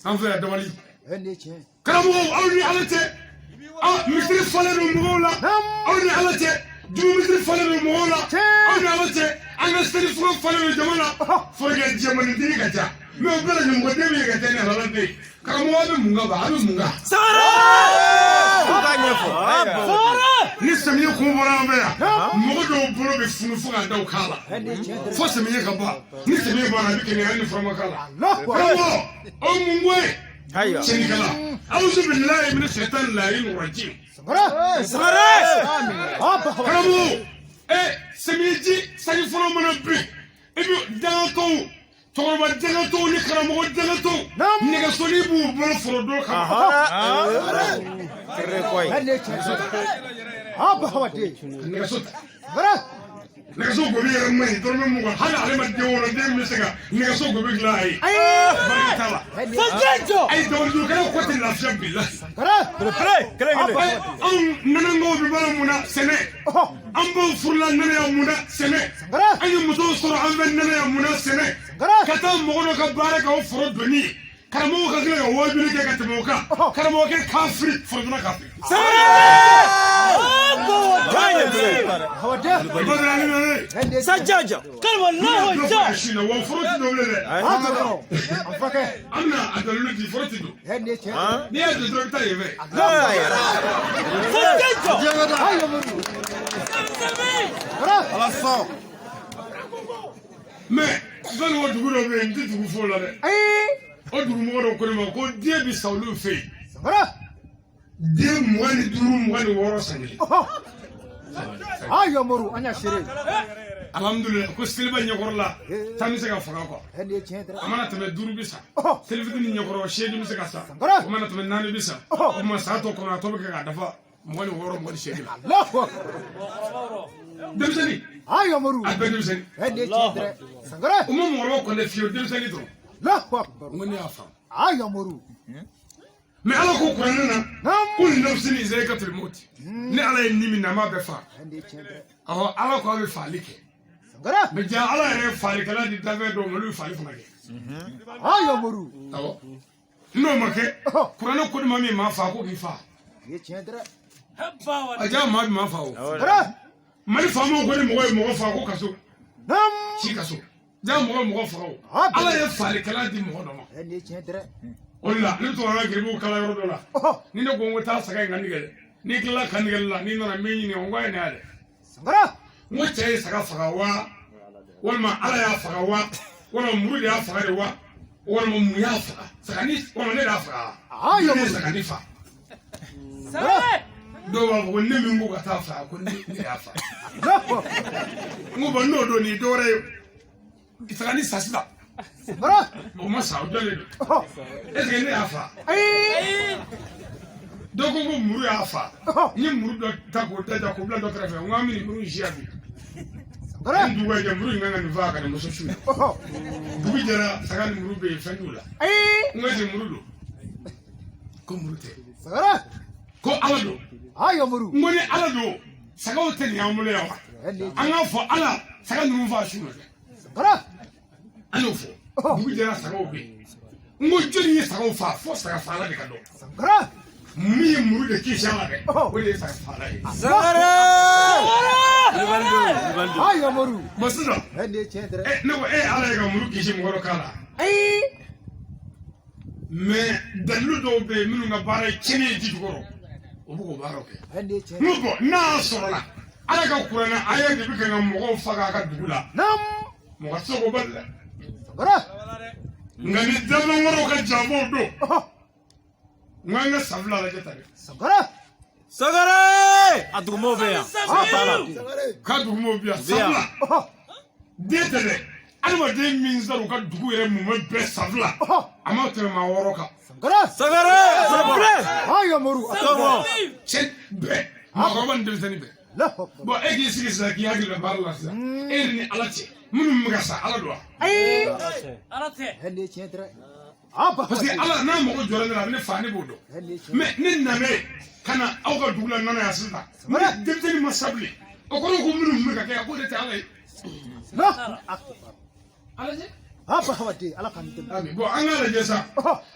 an fɛ yan dabali karamɔgɔw aw ni ala cɛ misiri falen don mɔgɔw la aw ni ala cɛ jugu misiri falen don mɔgɔw la aw ni ala cɛ an ka seli fɔlɔ falen don jama la forokɛ jɛmanitigi ka ca mais o bɛɛ la ɲɔmɔgɔden min ka ca ni halala den karamɔgɔ a bɛ mun kan ba a bɛ mun kan ni samiye kun bɔra an fɛ yan mɔgɔ dɔw bolo bɛ funu fo ka da u kan la fo samiye ka ban ni samiye banna a bɛ kɛnɛya hali ni furama k'a la karamɔgɔ o mun ko ye cɛnnikɛla awusu bilahi mina sɛtan layin rajim karamɔgɔ samiyeji sanji fɔlɔ mana bin i bɛ dangatɔw cɛkɔrɔba dangatɔw ni karamɔgɔ dangatɔw nɛgɛsoni b'u bolo forodon kan nɛgɛso gobe yɛrɛ man ɲi dɔrɔmɛ mugan hali ale ma den wolo den bɛ se ka nɛgɛso gobe dilan a ye barika t'a la a ye dabalijurukɛlaw ko tɛ lafiya bila anw nanakaw bɛ bala mun na sɛnɛ an b'aw furula nanaya mun na sɛnɛ an ye musow sɔrɔ an bɛ nanaya mun na sɛnɛ ka taa mɔgɔ dɔ ka baara kɛ o foro donni ye karamɔgɔ ka tila ka wajibi kɛ ka tɛmɛ o kan karamɔgɔ kɛ kafiri forodonna kafiri Sajaja. Kalma Allahu Akbar. Wa foroti do le. Amna adalu di foroti do. Ni ya do ta yeve. Sajaja. Mais zan wo dugu do be ndi dugu fo la de. O dugu mo do ko ma ko die bi sawlu fe. Die mo ni duru mo ni woro sanni. Ayo moru anya shire. Alhamdulillah ko silba nyogorla tan se ka faga ko. Amana tebe duru bisa. Silbi ni nyogoro shedi mi se ka sa. Amana tebe nani bisa. O ma sa to ko na to be ka dafa mo ni woro mo shedi. Allahu Demsani. Ayo moru. Abbe demsani. Sangara. Sangara. O mo mo ko le fiyo demsani to. Allahu Akbar. Ngoni afa. Ayo moru. Mais ala ko Qur'anna kul nafsin izaykatul maut ni ala nimi na ma be fa aho ala ko be fa like Sangara. mais ja ala re fa like la di dave do ngolu fa like fage Ayo moru. aho no make Qur'anna ko ma mi ma fa ko ki fa Ye chendra. aja ma fa o Sangara. mali fa mo ko ni mo fa ko kaso Nam. ci kaso ja mo fa o ala ye fa like la di mo do ma Ye chendra. Ola ni to na gribu kala yoro do la ni ne gongo ta saga ngani gele ni kila kan gele la ni na meyi ni ongo ne ale Sangara. mo cey saga faga wa walma ala ya faga wa wala muru ya faga de wa wala mu ya faga saga ni wala ne da faga Ayo ni saga ni fa Sangara. do wa ko ne mi ngu ka ta fa ko ni ya fa Allahu. ngu ba no do ni do re saga ni sasida Sangara. mo ma sa o dole do est-ce que ne ya fa doko ko muru ya fa ni muru do ta ko ta ko bla do trafe ngami ni muru jiabi Sangara. ndu wa je muru nganga ni va ka ni muso shu bugi jara saga ni muru be fendula ngati muru do ko muru te Sangara. ko ala do Ayo moru. ngoni ala do saga o te ni amule ya anga fo ala saga ni mu va shu no Sangara. ano fo bugi jara saga o be ngo joni ni saga o fa fo saga fa la de ka do Sangara. mi muru de ki shala de o de saga fa la Sangara. Ayo moru. masida Ye chendra. ne ko ala ga muru ki shi mo kala mais dalu do be minu nga bara chini di goro o bu ko baro ke Ye chendra. nugo na sorola ala ka Qur'ana aya de bi ka mo faga ka dugula Nam. mo ka so ko balla Sangara. ngani dama ngoro ka jabo do nganga savla la jeta Sangara. Sagara. Adumo beya. ka dugu mo biya savla detele alma de min zaru ka dugu yere mo be savla ama tere ma woro ka Sangara. Sagara. Sabre. Ayo moru. Tomo. chen be ma ko ban de tani be Allahu. bo e ki sigi sa ki hagi le barla sa e ni alati munum mga sa ala do Ye chendra. Aba. parce que ala na mo ko jore na ne fa ne bodo Ye chendra. mais ne na me kana aw ka dugula nana ya sita de tani masabli o ko ko munum mga ka ko de ta ala Allahu Akbar. ala je Aba hawati ala kan tem. ami bo an ala je sa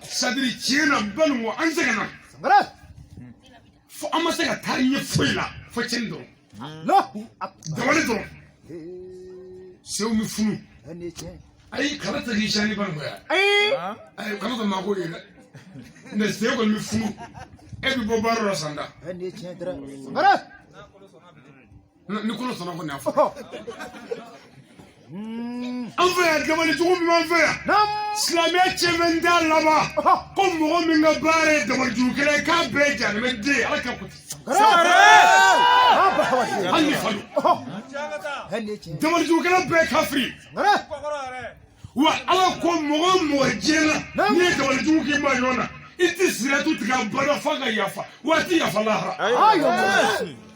sadri chena banu mo an sega na Sangara. fo amma sega tariye foila fo chendo Allahu Akbar. dawale do sew mi funu Ye chendra. ay kala ta gishani ban goya ay kala ta ma ko yele ne sew ko mi funu e bi bɔ baara la sanda Hadi cendera. Sangara. ni kolo sɔnna ko nin y'a fɔ an fɛ yan dabalijugu min b'an fɛ yan silamɛya cɛfɛn t'a laban ko mɔgɔ min ka baara ye dabalijugu kɛlɛ ye k'a bɛɛ ye jahanɛmɛden ye ala ka kuti hali ni falo dabalijugu kɛlɛ bɛɛ ye kafiri wa ala ko mɔgɔ o mɔgɔ diɲɛ n'i ye dabalijugu k'i ma ɲɔgɔn na i tɛ siratu tigɛ a bada f'a ka yafa wa a tɛ yafa lahara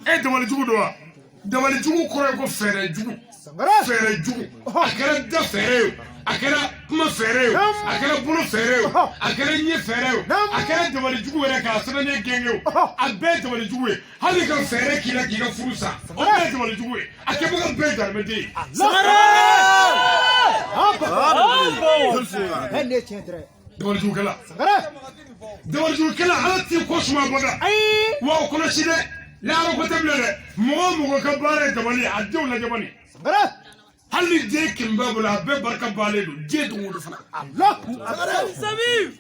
e dabalijugu don wa dabalijugu kɔrɔ ye ko fɛɛrɛ jugu fɛɛrɛ jugu a kɛra da fɛɛrɛ ye a kɛra kuma fɛɛrɛ ye a kɛra bolo fɛɛrɛ ye a kɛra ɲɛ fɛɛrɛ ye a kɛra dabalijugu yɛrɛ k'a sɛbɛnnen gɛngɛ ye a bɛɛ ye dabalijugu ye hali ka fɛɛrɛ k'i la k'i ka furu sa o bɛɛ ye dabalijugu ye a kɛbaga bɛɛ ye jahanɛmɛden ye Hadi cendera. dabalijugukɛla Sangara. dabalijugukɛla ala t'i ko suma bɔda wa o kɔlɔsi dɛ lahara ko tɛ bilen dɛ mɔgɔ o mɔgɔ ka baara ye dabali ye a denw lajɛ bani Sangara. hali ni den kɛmɛ b'a bolo a bɛɛ barika baalen don diɲɛ don o don fana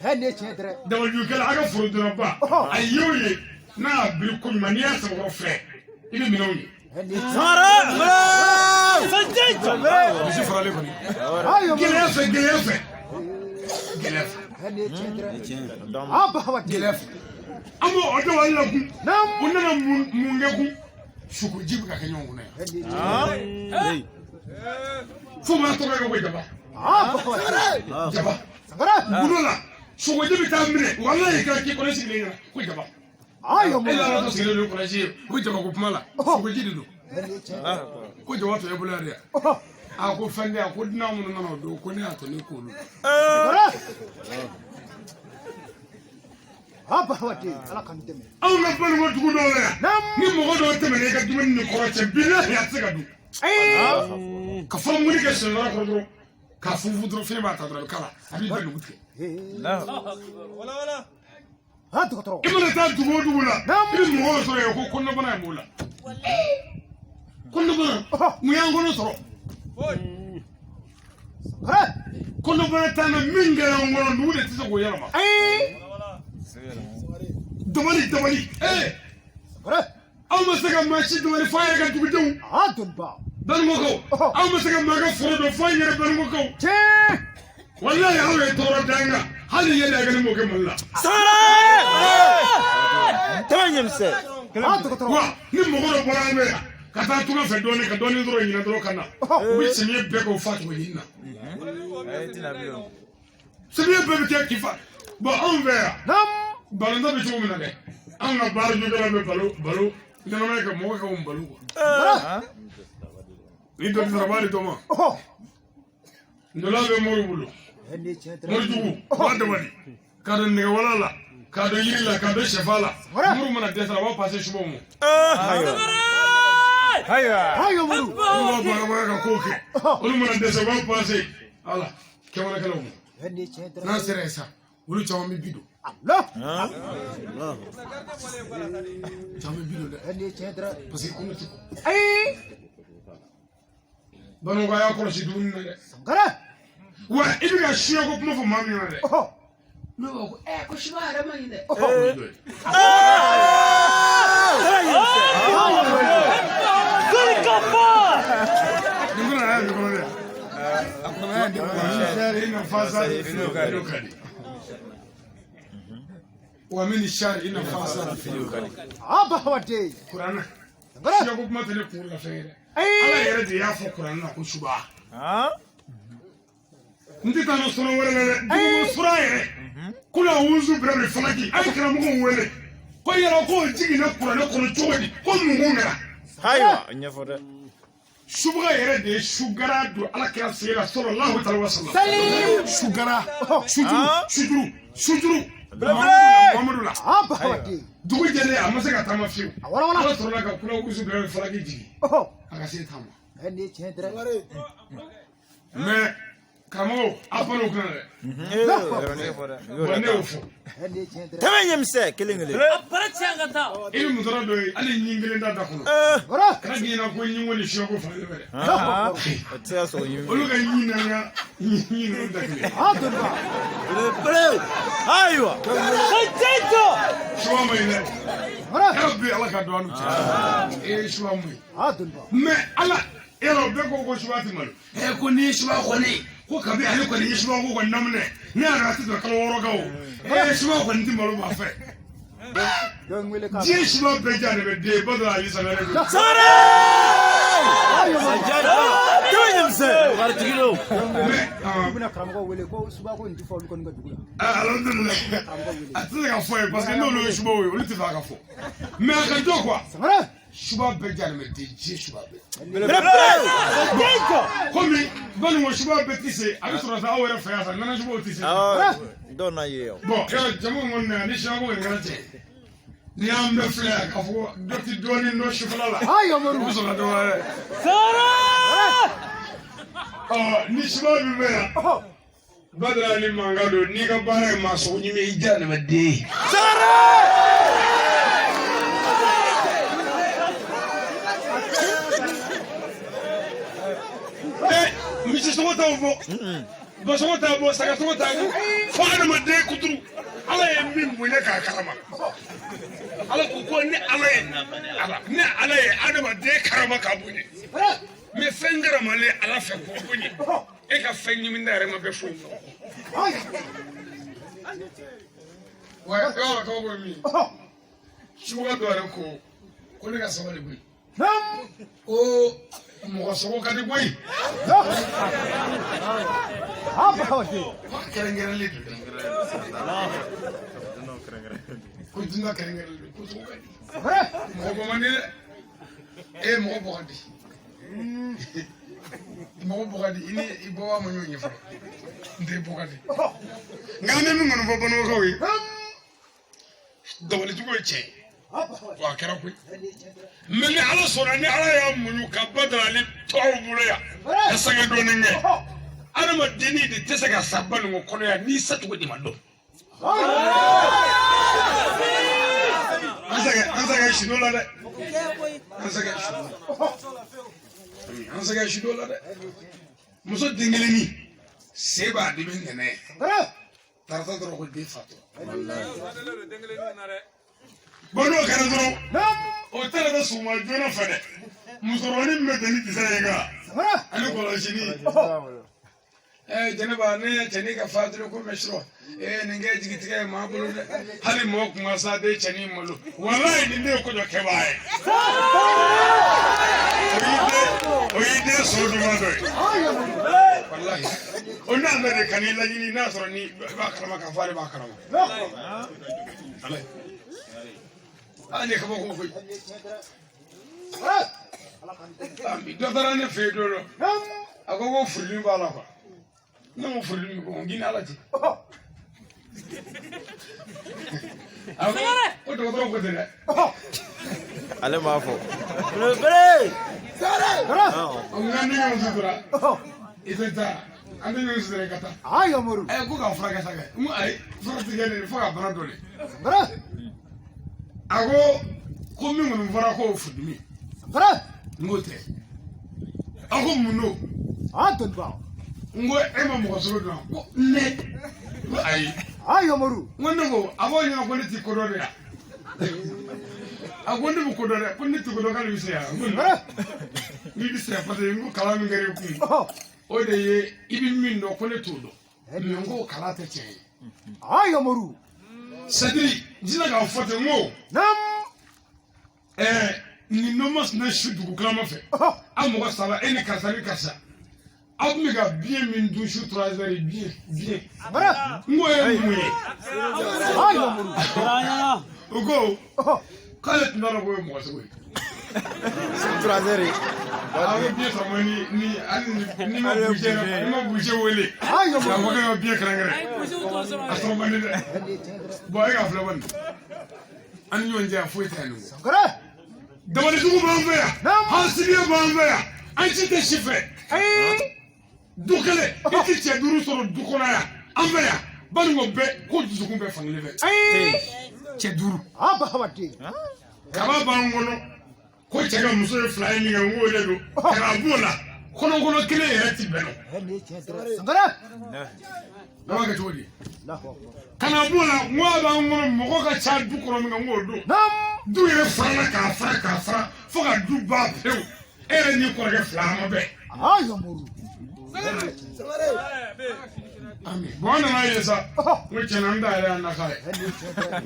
Hadi cendera. dabalijugukɛla a ka forodonnaba a ye o ye n'a y'a biri ko ɲuman n'i y'a sankɔrɔ filɛ i bɛ minɛnw ye Hadi misi faralen kɔni Ayo. gɛlɛya fɛ gɛlɛya fɛ gɛlɛya fɛ Hadi cendera. Apa hawat gɛlɛya fɛ an b'o o dabali la kun o nana mun kɛ kun sukuruji bɛ ka kɛ ɲɔgɔn kɔnɔ yan fo maa tɔgɔ ye ko jaba Apa hawat jaba Sangara. gundo la sogoji bɛ taa minɛ walayi ka k'i kɔnɔ sigilen ɲɛna ko jaba Ayo. e la ala to sigilen don kɔlɔsi ye ko jaba ko kuma la sogoji de don Hadi cendera. ko jaba tɔ ye bolo yan dɛ a ko fɛn tɛ a ko dunan minnu nana o don ko ne y'a to ne k'olu Sangara. Apa hawat ala kan demi. anw ka balima dugu dɔw la yan ni mɔgɔ dɔw tɛmɛna i ka dumuni ni kɔrɔ cɛ bilahi a tɛ se ka dun ka fɔ muni kɛ sɛnɛla kɔrɔ dɔrɔn k'a funfun dɔrɔn fiɲɛ b'a ta dɔrɔn a bɛ k'a la a b'i ba nugu tigɛ Ha doktor. i mana taa dugu o dugu la i bɛ mɔgɔw sɔrɔ yen ko kɔnɔbana in b'o la kɔnɔbana mun y'an kɔnɔ sɔrɔ Sangara. kɔnɔbana t'an na min kɛra an kɔnɔ nugu de tɛ se k'o yɛlɛma dabali Sangara. aw ma se ka maa si dabali f'a yɛrɛ ka dugudenw Ha donba. balimakaw aw ma se ka maa ka foro dɔn f'a yɛrɛ balimakaw Che. walayi aw ye tɔɔrɔ dan kan hali yɛlɛ a ka ni mɔkɛ mali la Ha doktor. wa ni mɔgɔ dɔ bɔra an bɛ yan ka taa tunga fɛ dɔɔnin ka dɔɔnin dɔrɔn ɲinɛ dɔrɔn ka na u bɛ samiya bɛɛ kɛ o fa cogo ɲini na samiya bɛɛ bɛ kɛ k'i fa bɔn anw fɛ yan balonta bɛ cogo min na dɛ anw ka baara ɲɔgɔnna bɛ balo ɲɛnamaya kɛ mɔgɔ ka balo kuwa ni dɔ sara b'a di dɔ ma ndola bɛ mori bolo Hadi cendera. mori jugu b'a dabali k'a dɔn nɛgɛwala la k'a dɔn yiri la k'a dɔn sɛfa la muru mana dɛsɛ a b'a pase subaw ma Ayo muru. olu b'a bagabaga ka kow kɛ olu mana dɛsɛ u b'a pase ala kɛwalekɛlaw ma Hadi cendera. n'a sera yen sa olu caman bɛ bi don Allah. caman bɛ bi don dɛ Hadi cendera. parce que kɔnɔ tɛ kɔ Ay. bamananw y'a kɔlɔsi dumuni na dɛ Sangara. wa i bɛ ka siɲɛ ko kuma fɔ maa min ɲɛna dɛ Oh. ne b'a fɔ ko ko suba yɛrɛ man ɲi dɛ nin kɔnɔ y'a nin kɔnɔ dɛ a kɔnɔ y'a nin kɔnɔ ina fasa filo ka di wa min shari ina fasa filo ka di Apa hawat. kuranna Sangara. siɲɛ ko kuma tɛ ne kunkolo la fɛn ye dɛ ala yɛrɛ de y'a fɔ kuranna ko suba n tɛ taa ni sɔnɔ wɛrɛ la dɛ dugu fura yɛrɛ ko na wusu bɛrɛ de falaki a ye karamɔgɔw wele ko yɛrɛ ko jiginna kuranɛ kɔnɔ cogo di ko mun kɛra subaga yɛrɛ de ye sugara don ala kɛra sigi la sallallahu alaihi wasallam sugara sujuru mamadu la Apa hawat. dugu jɛlen a ma se ka taama fiyewu Wala wala. ala sɔrɔla ka kuna wusu bɛrɛ de falaki jigin Oh. a ka se taama Hadi cendera. mais Kamo, apano kana. Wane ofo. Tama nyamse kilingile. Ili mutara doi ali nyingile ndata kuno. Kana gina ko nyingo ni shoko fa lebere. Otia so yimi. Oluga nyina nga nyina ndakile. Aywa. Potato. Shwa mai. Rabbi ala ka do anu cha. Shwa mai. Me ala ero be ko shwa ti malu. Ko ni shwa ko ni. Ko kabe ale ko ni shwa ko namne. Ni ara ti do kala woro gawo. Shwa ko ndi malu ba fe. Ji shwa be jane be de bodo ali sanare. Sare! Tama nyamse. Bartigilo. Buna kramgo wele ko suba ko ndi fo ko nga dugula. Alhamdulillah. Ati ka fo parce que no lo shwa we, o ti fa ka fo. Me aka do kwa. Samara. Shuba be jane me de ji shuba be. Komi, bani mo shuba be tise, abi sura sa awere fa ya sa, nana shuba tise. Don't know you. Bon, ya jamu mon na ni shago ngate. Ni ambe fle ka fo doti doni no shufala la. Ayo moru. Ko so na do wa. Sara! Ni shuba be me. Badra ni mangado ni ka bare ma so ni me ijane me de. Misi sogota wo ba sogota bo saka sogota fa ma de kuturu ala ye min bunya ka karama ala ko ni ala ye adama de karama ka bunye me fengara male ala fe ko bunye e ka fenyi min dare ma be fu wa ya ko go mi shuga do are ko ne ka sabale bu o mo so ka di boy kerengere le ko dinga kerengere le ko so ka di mo bo mane mo bo ka di mo bo ka di ini ibo wa mo nyonyi fa nde bo ka di ngane mi ngono bo bono ko wi do wali tu ko che wa kera ko men ala sona ni ala ya munyu ka badali tawbulu ya asaga do ne ana ma deni de tesaka sabban ngo kono ya ni satu ko di mando asaga shi dola de asaga shi dola de muso dingile ni seba de ben ne tarata do ko de fato bono kana do o tara da suma jona fade musoroni me deni tisayega ani ko lashini janaba ne chani ka fadro ko meshro ninge jigitike ma bulu hali mo kuma sa de chani mulu wallahi ni ne ko do kebae oide so do ma do wallahi onna me kani la ni na soro ni ba karama ka fare ba karama ani ko ko ko ambi do dara ne fe do agogo furli ba la ko na mo furli ko ngina ala ti o do ko de Ale mafo. Bre. Sara! o ngani mo zura itata andi mo zura kata Ayo moru. ko ka fraga saga mu ai fraga tigene fo ka bana dole Sara! ago ko mi mo fara ko fudumi Sara! ngote ago muno Anton ba. ngo ema mo so do ko ne ai Ayo moru. ngondo ago nya ko ni ti ko do ya ago ndi ko do ya ko ni ti ko do ka ni se ya Sara! ni bi se pa de ngo kala mi ngere ku o de ye ibi min no ko ne to do mi ngo kala ta che Ayo moru. sadiri jina ga fote ngo Nam. ni nomas na shudu klama fe amoga sala eni kasari kasa abmiga bien min du shu trazeri bien Sara! ngoye mwe Ayo moru. ugo kale tunara boye mo so Trazeri. awo bien so ni ani ni ma bouger wele Ayo la moru. mo ga bien krangere aso mani de boy ga flaban an nyonje afueta ni Sara! dabali dugu b'an fɛ yan hasidiya b'an fɛ yan an si tɛ si fɛ dukele iti cɛ duuru sɔrɔ du kɔnɔ yan an fɛ yan baningo bɛɛ ko dusukun bɛɛ fankelen fɛ cɛ duuru kaba b'an kɔnɔ ko cɛ ka muso ye 2 ye min kɛ n ko de don kɛra b'o la kɔnɔkɔnɔ kelen yɛrɛ ti bɛn o b'a kɛ cogo di kana b'o la n ko a b'an kɔnɔ mɔgɔ ka ca du kɔnɔ min kan n k'o don du yɛrɛ farala k'a fara fo ka du ban pewu e yɛrɛ n'i kɔrɔkɛ 2 ma bɛn bon an nana ye sa n ko tiɲɛna n da yɛrɛ y'an nafa ye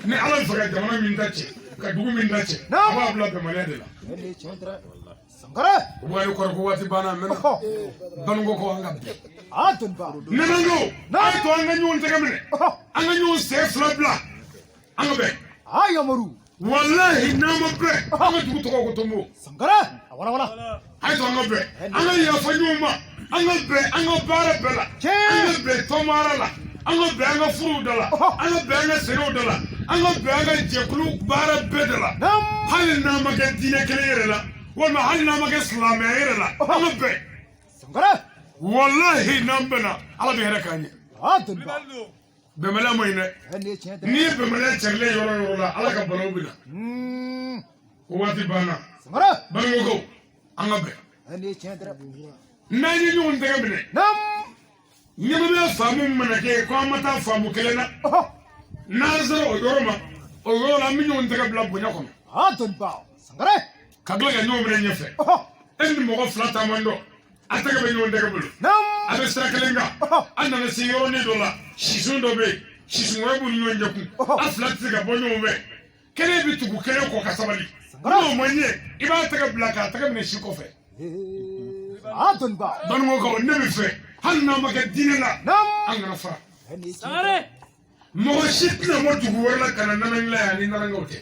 ni ala bɛ fɛ ka jamana min ta cɛ ka dugu min ta cɛ a b'a bila bɛnbaliya de la o b'a ye kɔrɔ ko waati banna n mɛna banuko ko an ka bɛn nenango a ye to an ka ɲɔgɔn tɛgɛ minɛ an ka ɲɔgɔn sen 2 bila an ka bɛn walahi n'an ma bɛn an ka dugu tɔgɔ ko Tonbo a ye to an ka bɛn an ka yafa ɲɔgɔn ma an ka bɛn an ka baara bɛɛ la an ka bɛn tɔnbaara la an ka bɛn an ka furuw da la an ka bɛn an ka sɛnɛw da la an ka bɛn an ka jɛkulu baara bɛɛ da la hali n'an ma kɛ diinɛ kelen yɛrɛ la walima hali n'an ma kɛ silamɛya yɛrɛ la an ka bɛn walahi n'an bɛnna ala bɛ hɛrɛ k'an ɲɛ bɛnbaliya ma ɲi dɛ n'i ye bɛnbaliya cɛrilen yɔrɔ o yɔrɔ la ala ka banaw bɛ na o waati banna baningokaw an ka bɛn n'an ye ɲɔgɔn tɛgɛ minɛ ɲɛnamaya faamu mana kɛ ko an ma taa faamu kelen na n'an sera o yɔrɔ ma o yɔrɔ la an bɛ ɲɔgɔn tɛgɛ bila bonya kɔnɔ ka tila ka ɲɔgɔn minɛ ɲɛfɛ e ni mɔgɔ 2 taama dɔn a tɛgɛ bɛ ɲɔgɔn tɛgɛ bolo a bɛ sira kelen kan an nana se yɔrɔnin dɔ la sisun dɔ bɛ yen sisun wɛrɛ b'u ni ɲɔgɔn cɛ kun a 2 tɛ se ka bɔ ɲɔgɔn fɛ kelen bɛ tugu kelen kɔ ka sabali n'o ma ɲɛ i b'a tɛgɛ bila k'a tɛgɛ minɛ si kɔfɛ baningokaw ne bɛ fɛ hali n'an ma kɛ diinɛ la an kana fara mɔgɔ si tɛna bɔ dugu wɛrɛ la ka na nanangila yan ni nanangaw tɛ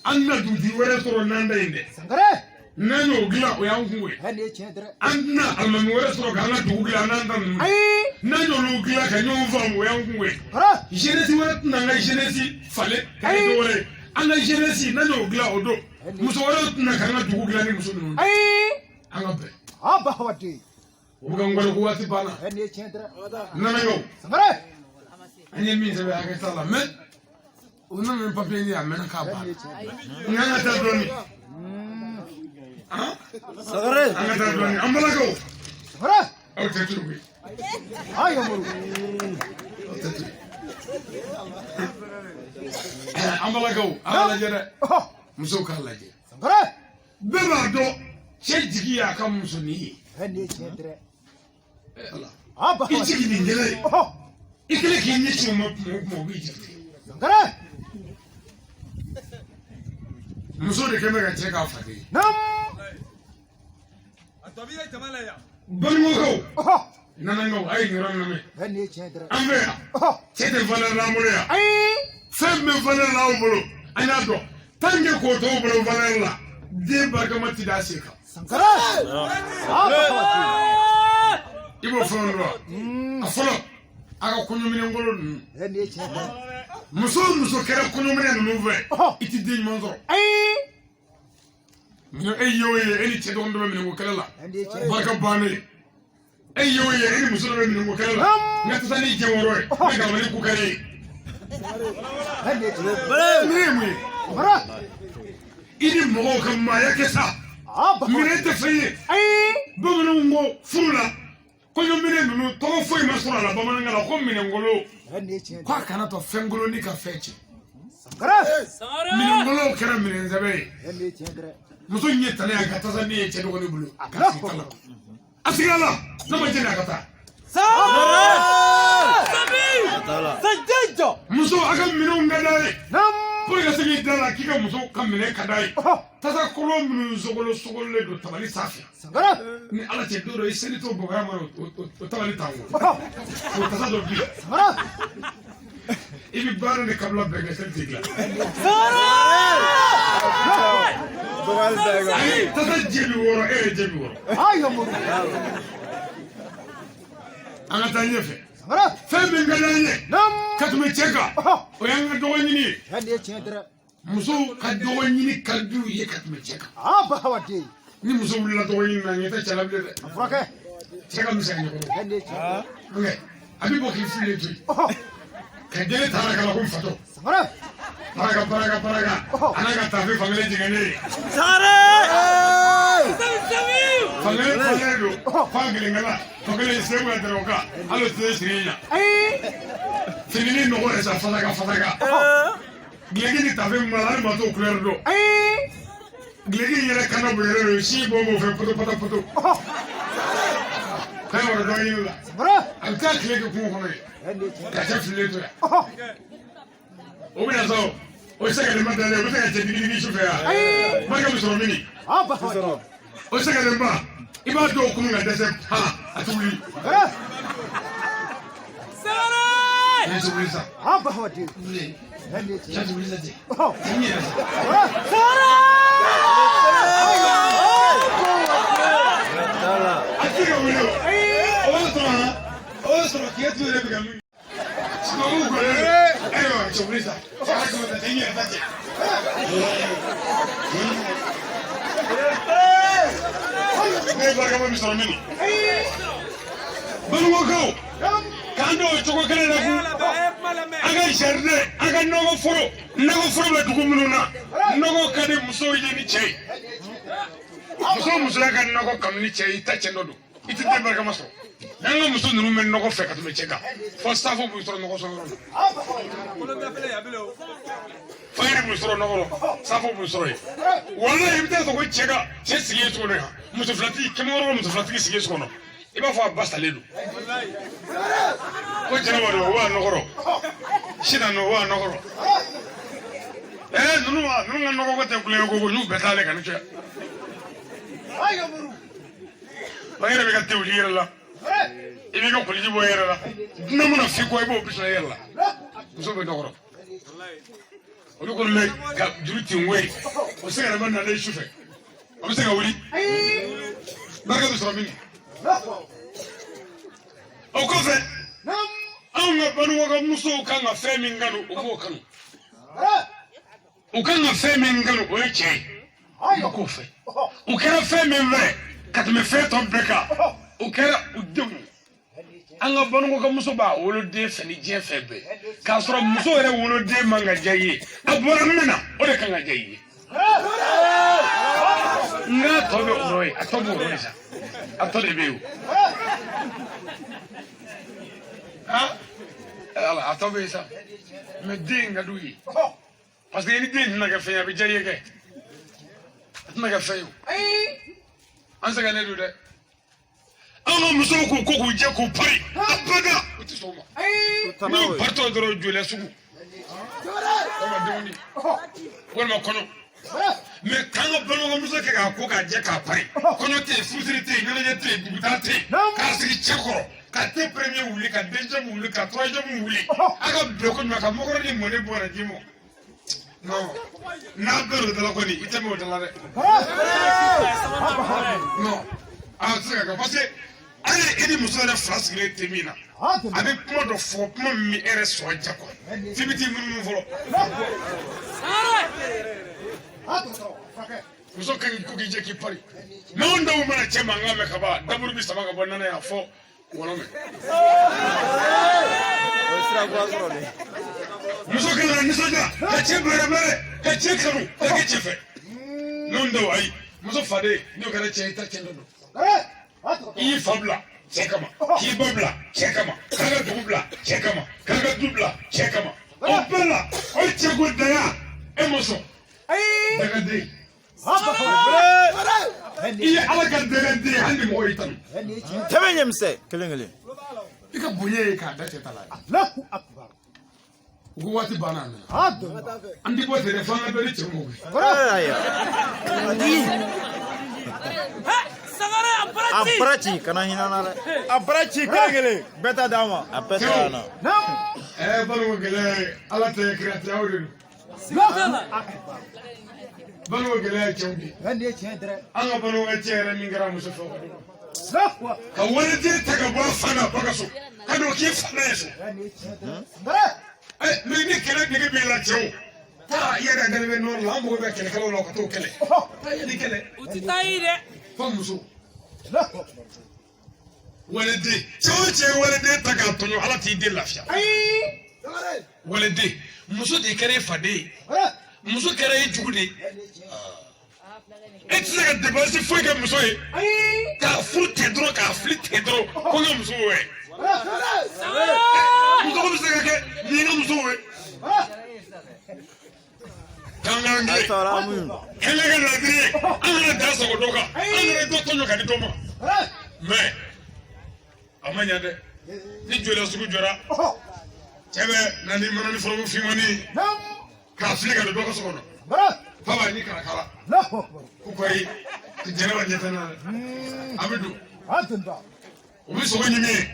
an na dugutigi wɛrɛ sɔrɔ n'an da yen dɛ n'an y'o dilan o y'an kun ye an tɛna alimami wɛrɛ sɔrɔ k'an ka dugu dilan n'an ta ninnu n'an y'olu dilan ka ɲɔgɔn faamu o y'an kun ye jeunesse wɛrɛ tɛna an ka jeunesse falen ka kɛ dɔwɛrɛ ye an ka jeunesse n'an y'o dilan o don muso wɛrɛw tɛna k'an ka dugu dilan ni muso ninnu an ka bɛn o bɛ ka n wale ko waati banna nanagaw an ye min sɛbɛn hakɛ t'a la mɛ o nana ni papiye ye a mɛnna k'a ban n k'an ka taa dɔɔnin an ka taa dɔɔnin an balakaw aw tɛ turu koyi aw tɛ turu an balakaw a k'a lajɛ dɛ musow k'a lajɛ bɛɛ b'a dɔn cɛ jigi y'a ka musonin ye i jigi nin kɛlɛ ye i kɛlen k'i ɲɛsin o ma tuma o b'i jigi muso de kɛn bɛ ka cɛ k'a faden ye baningokaw nanangaw a ye nin yɔrɔ lamɛn an fɛ yan cɛ tɛ valeur la an bolo yan fɛn bɛ valeur la aw bolo an y'a dɔn tant que k'o t'aw bolo valeur la den barikama ti d'a sen kan i b'o fɛnw dɔn a fɔlɔ a ka kɔɲɔminɛnkolo ninnu muso o muso kɛra kɔɲɔminɛ ninnu fɛ i ti den ɲuman sɔrɔ e ye o ye e ni cɛ dɔgɔnin dɔ bɛ minɛnko kɛlɛ la barika bannen e ye o ye e ni muso dɔ bɛ minɛnko kɛlɛ la n ka tasa ni jɛn wɔɔrɔ ye ne ka wale ku kɛlɛ ye ne ye mun ye i ni mɔgɔw ka maaya kɛ sa minɛn tɛ fɛn ye bamananw ko furu la kɔɲɔminɛ ninnu tɔgɔ foyi ma sɔrɔ a la bamanankan la ko minɛnkolo ko a kana to fɛnkolon ni ka fɛn cɛ minɛnkolow kɛra minɛn sɛbɛ ye muso in ye tana ye a ka tasa ne ye cɛ dɔgɔnin bolo a ka sigi ta la a sigila la n'a ma jɛni a ka taa muso a ka minɛnw ka d'a ye pour que ka se k'i da la k'i ka muso ka minɛn ka d'a ye tasa kolon minnu sogololen don tabali sanfɛ ni ala cɛ don dɔ i seli t'o bɔgɔya ma o tabali t'an wolo o tasa dɔ bi i bɛ baara de kabila bɛɛ kɛ seli tɛ dilan tasa jɛbi wɔɔrɔ e ye jɛbi wɔɔrɔ an ka taa ɲɛfɛ fɛn min ka d'an ye ka tɛmɛ cɛ kan o y'an ka dɔgɔ ɲini ye musow ka dɔgɔ ɲini ka di u ye ka tɛmɛ cɛ kan ni muso wulila tɔgɔ ɲini na ɲɛ tɛ cɛla bilen dɛ. A furakɛ. Cɛ ka misɛn ɲɔgɔn. Fɛn de ye tiɲɛ. Ok a bɛ bɔ k'i fili to yen. Ka gɛlɛ taara ka la ko n fatɔ. Samara. Baraka ana ka tafe fankelen jigɛnnen ye. Sangare. Fankelen don fan kelen kala fankelen sen bɛ tɛrɛ o kan hali o tɛ siri ɲa. Fini ni nɔgɔ yɛrɛ sa fataka. Gileki ni tafe min b'a la hali maa t'o couleur dɔn. Gileki yɛrɛ kan ka bonya de si bɔ b'o fɛ poto. Fɛn wɛrɛ dɔ ɲini la. A bɛ taa tile kɛ kungo kɔnɔ ye. Ka cɛ fililen to yan. O bɛna sɔn o se ka nin ma dalen o bɛ se ka cɛ digi su fɛ yan. Marika bɛ sɔrɔ mini. O se ka nin ba i b'a dɔn o kun ka dɛsɛ han a tɛ wuli. Cɛ tɛ wuli sa. Wuli. Cɛ tɛ wuli sa ten. Cɛ min yɛrɛ sa. A tɛ ka wuli o. O b'a sɔrɔ k'e to yɛrɛ bɛ ka min. Sinɔgɔw kɔrɔ ayiwa cɛ wuli sa. Cɛ ka kɛmɛ ta cɛ n yɛrɛ ta cɛ. Ne ye barikama min sɔrɔ mini. Banuwakaw k'an to o cogo kelen na kun. An ka jardin an ka nɔgɔ foro bɛ dugu minnu na nɔgɔ ka di musow ye ni cɛ ye. Musoya ka nɔgɔ kanu ni cɛ ye i ta cɛ dɔ don i tɛ den barikama sɔrɔ. N'an ka muso ninnu bɛ nɔgɔ fɛ ka tɛmɛ cɛ kan fo safo b'u sɔrɔ nɔgɔ sɔrɔ yɔrɔ la. Fayiri b'u sɔrɔ nɔgɔ la safo b'u sɔrɔ yen. Walayi i bɛ taa sɔrɔ ko cɛ sigi ye cogo min na muso filatigi kɛmɛ wɔɔrɔ muso filatigi sigi ye so kɔnɔ i b'a fɔ a ba salen don. Ko jɛnɛba don o b'a nɔgɔrɔ sina don o b'a nɔgɔrɔ. Ninnu ka nɔgɔ ko tɛ kulonkɛ ko n'u bɛɛ t'ale kan ni cɛ. Wa yɛrɛ bɛ ka te wuli yɛrɛ la. I b'i ka koliji bɔ yɛrɛ la dunan mana fi kɔ i b'o bisila yɛrɛ la muso bɛ nɔgɔrɔ olu kɔni bɛ ka juru ten wɛrɛ o se ka yɛrɛ nalen su fɛ o bɛ se ka wuli barika bɛ sɔrɔ min o kɔfɛ anw ka banuwaka musow kan ka fɛn min kanu o b'o kanu u kan ka fɛn min kanu o ye cɛ ye u k'o fɛ u kɛra fɛn min fɛ ka tɛmɛ fɛn tɔ bɛɛ kan o kɛra u denw an ka banuwaka muso b'a woloden fɛ ni diɲɛ fɛn bɛɛ k'a sɔrɔ muso yɛrɛ woloden man ka diya i ye a bɔra min na o de kan ka diya i ye n'a tɔ bɛ o rɔ ye a tɔ b'o rɔ ye sa a tɔ de bɛ yen o ala a tɔ bɛ yen sa mɛ den ka d'u ye parce que ni den tɛna kɛ fɛn ye a bɛ diya i ye kɛ a tɛna kɛ fɛn ye o an sɛgɛnnen don dɛ. An ka musow ko k'u jɛ k'u pari abada u tɛ sɔn o ma n'u paritɔ dɔrɔn joliya sugu walima dumuni walima kɔɲɔ mɛ k'an ka balimamuso kɛ k'a ko k'a jɛ k'a pari kɔɲɔ tɛ yen furusiri tɛ yen ɲɛnajɛ tɛ yen dugutaa tɛ yen k'a sigi cɛ kɔrɔ ka te premier wuli ka deuxième wuli ka troisième wuli a ka bila ko ɲuman ka mɔgɔrɔ ni mɔni bɔ yɛrɛ d'i ma non n'a bɛɛ don dala kɔni i tɛ mɛn o dala dɛ non a tɛ se ka kɛ parce que ale e ni muso yɛrɛ fila sigilen tɛ min na a bɛ kuma dɔ fɔ kuma min bɛ e yɛrɛ sɔn ja kɔ f'i bɛ t'i munumunu fɔlɔ muso kan k'i ko k'i jɛ k'i pari n'anw dɔw mana cɛ mankan mɛn ka ban daburu bɛ sama ka bɔ nana yan fɔ wɔlɔ mɛn muso kan ka nisɔndiya ka cɛ bɛrɛbɛrɛ ka cɛ kanu ka kɛ cɛ fɛ n'anw dɔw ayi muso faden n'o kɛra cɛ i ta cɛ dɔ don i y'i fa bila cɛ kama k'i ba bila cɛ kama k'a ka dugu bila cɛ kama k'a ka du bila cɛ kama o bɛɛ la o ye cɛko daya e ma sɔn dagaden i ye ala ka dagaden hali ni mɔgɔ y'i tanu tɛmɛ ɲɛmisɛ kelen kelen i ka bonya ye k'a da cɛ ta la u ko waati banna an tɛ bɔ ten dɛ f'an ka bɛɛ ni cɛ mɔgɔ a baraci kana hinɛ na dɛ a baraci kelen kelen bɛɛ ta d'a ma a bɛɛ ta na balimaw gɛlɛya ala tɛ kiratiya o de don balimaw gɛlɛya ye cɛw de an ka balimaw cɛ yɛrɛ min kɛra muso fɛ ka waliden ta ka bɔ a fa n'a ba ka so ka don k'i fa n'a ye so mɛ ni kɛlɛ nege b'i la cɛw yɛrɛ dɛrɛ bɛ nɔrɔ la an mɔgɔ bɛ kɛlɛkɛlaw la ka t'o kɛlɛ ni kɛlɛ u ti taa yi dɛ fɔ muso waliden cɛ o cɛ ye waliden ta k'a tɔɲɔ ala t'i den lafiya waliden muso de kɛra e faden ye muso kɛra e jugu de ye e tɛ se ka dépense foyi kɛ muso ye k'a furu ten dɔrɔn k'a fili ten dɔrɔn ko n ka muso wɛ muso bɛ se ka kɛ nin ye n ka muso wɛ kankan kɛ kɛlɛ kɛ ladiri ye an kana da sago dɔ kan an kana dɔ tɔɲɔ ka di dɔ ma mais a ma ɲɛ dɛ ni joli sugu jɔra cɛ bɛ na ni mana ni forogo finmani k'a fili ka don dɔ ka so kɔnɔ baba ni karakara ko koyi jɛnɛba ɲɛ tɛ n na dɛ a bɛ don u bɛ sogo ɲimi ye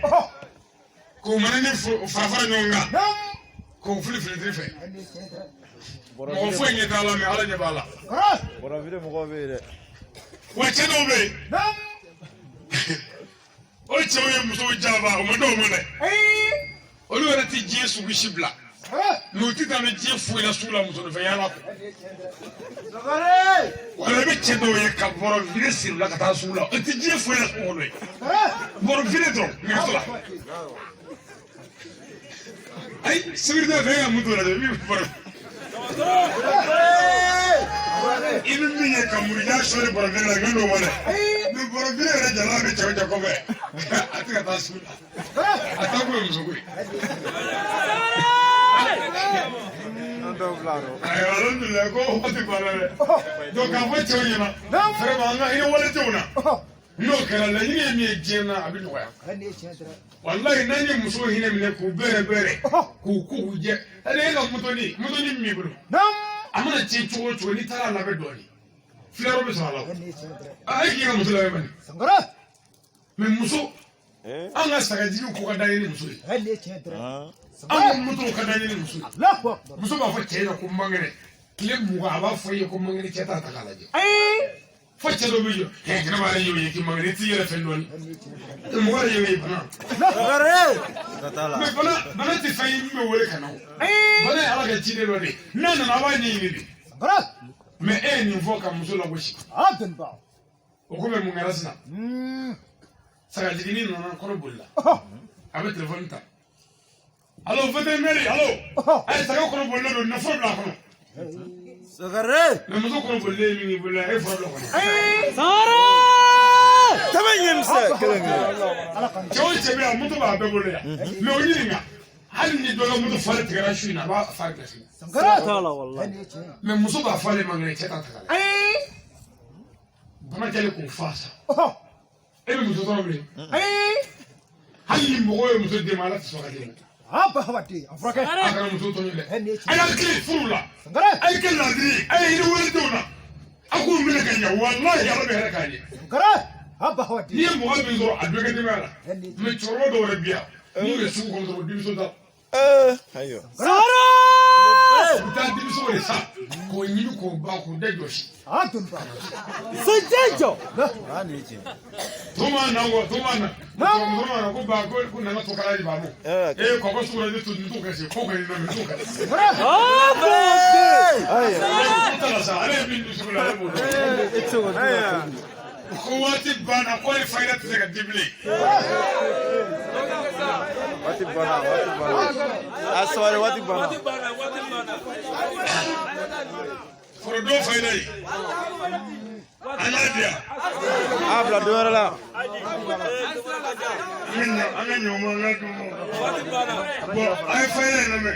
k'o mana ni farafara ɲɔgɔn kan k'o fili filitiri fɛ mɔgɔ foyi ɲɛ t'a la mɛ ala ɲɛ b'a la wa cɛ dɔw bɛ yen o cɛw ye musow janfa o ma dɔw ma dɛ olu yɛrɛ tɛ diɲɛ sugu si bila mɛ u tɛ taa ni diɲɛ foyi la sugu la muso nɔfɛ yala kɔ wala i bɛ cɛ dɔw ye ka bɔrɔ vide siri la ka taa sugu la o tɛ diɲɛ foyi la sugu kɔnɔ ye bɔrɔ vide dɔrɔn nɛgɛso la ayi sécurité fɛ e ka mun t'o la dɛ i bɛ bɔrɔ i bɛ min ye ka murijan sɔɔri bɔrɔ vide la i ka n'o ma dɛ mɛ bɔrɔ vide yɛrɛ jala bɛ cɛw cɛ kɔfɛ a tɛ ka taa sugu la a taa ko ye muso ko ye. ayiwa alhamdulilayi ko o tɛ baara dɛ donc k'a fɔ cɛw ɲɛna vraiment an ka hinɛ waledenw na n'o kɛra laɲini ye min ye diɲɛ na a bɛ nɔgɔya walayi n'an ye musow hinɛ minɛ k'u bɛrɛ bɛrɛ k'u ko k'u jɛ hali e ka motoni min b'i bolo a mana tiɲɛ cogo o cogo n'i taara a labɛn dɔɔnin filɛyɔrɔ bɛ sɔrɔ a la o e k'i ka muso labɛn bani mais muso an ka sagajigiw ko ka d'an ye ni muso ye an ka motow ka d'an ye ni muso ye muso b'a fɔ cɛ ɲɛna ko mangɛrɛ tile 20 a b'a fɔ i ye ko mangɛrɛ cɛ t'a ta k'a lajɛ fo cɛ dɔ bɛ jɔ kɛnɛ b'a y'o ye k'i mangɛrɛ i t'i yɛrɛ fɛn dɔɔnin mɔgɔ yɛrɛ y'o ye bana mais bana tɛ fɛn ye min bɛ wele ka na o bana ye ala ka ciden dɔ de ye n'a nana a b'a ɲɛɲini de mais e ye nin fɔ ka muso lagosi o ko bɛ mun kɛra sisan sagajiginin nana kɔrɔ bolila a bɛ telefɔni ta allo vétérinaire allo a ye saga kɔrɔ bolilen don nafolo bila a kɔnɔ mais muso kɔrɔ bolilen ye min k'i bolo e fura bila kɔnɔ cɛ o cɛ bɛ yan moto b'a bɛɛ bolo yan mais o ɲininka hali ni dɔ ka moto fari tigɛra su in na a b'a fa gasi mais muso b'a fɔ ale ma ŋɛnɛ cɛ t'a ta k'a lajɛ bana kɛlen k'o fa sa e bɛ muso dɔrɔn bilen hali ni mɔgɔ ye muso den ma ala tɛ sɔn ka den a kana muso tɔɲɔ dɛ a y'aw kɛ furu la a ye kɛ ladiri ye a ye hinɛ waledenw na a k'u minɛ ka ɲɛ walahi ala bɛ hɛrɛ k'a ɲɛ n'i ye mɔgɔ min sɔrɔ a bɛɛ kɛ denbaya la mɛ cɛkɔrɔba dɔw yɛrɛ bi yan n'u ye sugu kɔnɔ dɔrɔn denmuso ta u taa denmuso de san k'o ɲini k'o ban k'o da jɔsi tuma na ko ba ko nana to kala ba mo ko sugu la ne to nin to kasi ko ka ni na to kasi tala sa ale min du sugu la mo ko waati bana ko fayda tɛ se ka dibile waati bana aswari waati bana foro do fayda yi anadia abla do wala minna anga nyoma na do bo ay fayda na me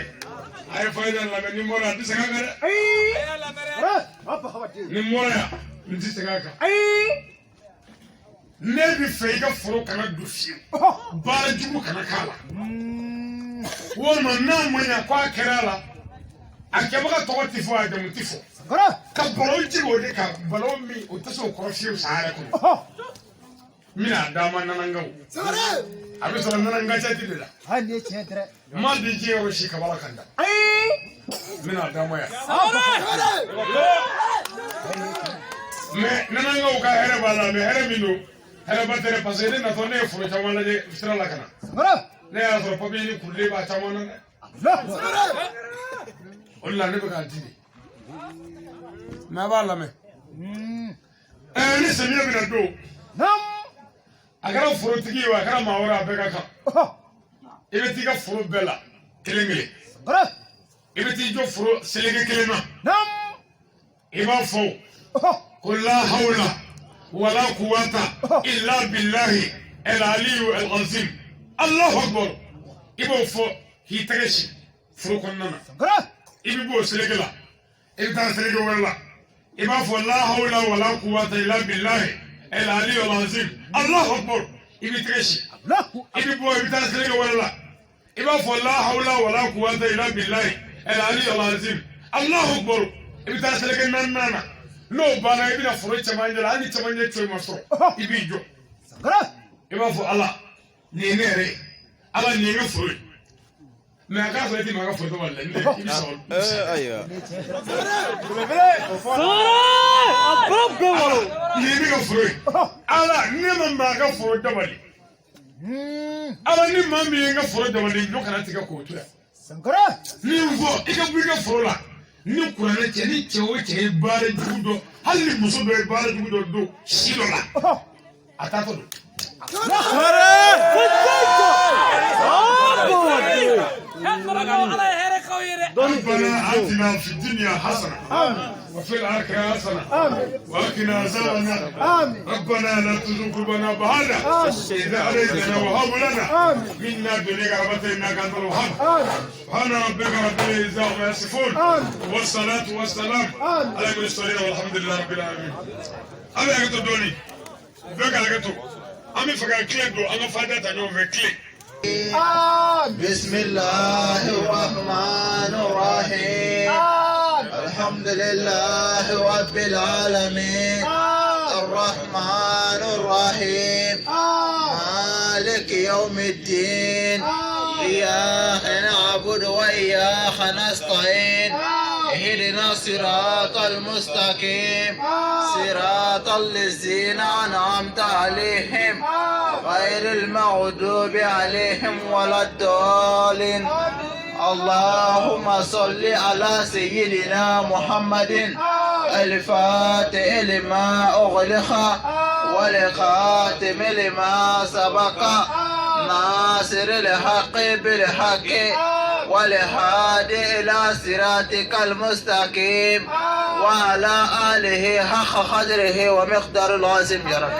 ni mora di sanga ngara ni mora ni di sanga ka ne bi fɛ i ka foro kana don fiyewu baara jugu kana k'a la walima n'a ma ɲa ko a kɛra a la a kɛbaga tɔgɔ tɛ fɔ a jamu tɛ fɔ ka balo jigi o de kan balo min o tɛ se o kɔrɔ fiyewu san yɛrɛ kɔnɔ n bɛna a d'a ma nanangaw a bɛ sɔrɔ nanangacɛti de la n ma di diɲɛ yɔrɔ si kabala kan da n bɛna a d'a ma yan mais nanangaw ka hɛrɛ b'a la mais hɛrɛ min don hɛrɛba tɛ parce que ne natɔ ne ye foro caman lajɛ sira la ka na ne y'a sɔrɔ papier ni kurulen b'a caman na dɛ o de la ne bɛ k'a di de ما بعلمه أنا سمير من الدو نعم أكرم فروتكي وأكرم ماورا بكاكا إبتي كفرو بلا كلمة سنكرا إبتي جو فرو سلك كلمة نعم إبا فو قل لا حول ولا قوة إلا بالله العلي العظيم الله أكبر إبا فو هي تغشي فرو كننا سنكرا إبي بو سلك لا إبي تان سلك ولا إبا فو لا حول ولا قوة إلا بالله العلي العظيم الله أكبر إبي تغشي لا إبي بو إبي تان سلك ولا إبا فو لا حول ولا قوة إلا بالله العلي العظيم الله أكبر إبي تان سلك نانا no bana ibi na foro chamanya la ani chamanya twe maso ibi jo سنكرا iba fo ala ni nere ala ni nga foro me aka fo ti ma ka foro wala ni ibi so ايوه ni ibi ka foro ala ni ma ka foro dabali ala ni ma mi nga foro dabali no kana tika ko to سنكرا ni fo ika bu ka foro la ni kurana che ni chewo che bare judo halli muso do bare judo do shilo la atato do ربنا آتنا في الدنيا حسنة وفي الآخرة حسنة وقنا عذاب النار ربنا لا تزغ قلوبنا بعد إذ هديتنا وهب لنا منا دنيا رحمة إنك أنت الوهاب سبحان ربك رب العزة عما يصفون والصلاة والسلام على المرسلين والحمد لله رب العالمين أنا أقول دوني فك أقول أمي فك كليدو أنا فادت أنا وفكلي بسم الله الرحمن الرحيم الحمد لله رب العالمين الرحمن الرحيم مالك يوم الدين إياك نعبد وإياك نستعين اهدنا الصراط المستقيم صراط الذين أنعمت عليهم غير المغضوب عليهم ولا الضالين اللهم صل على سيدنا محمد الفاتح لما أغلق والخاتم لما سبق ناصر الحق بالحق والهادي إلى صراطك المستقيم وعلى آله حق قدره ومقدار العظيم يا رب.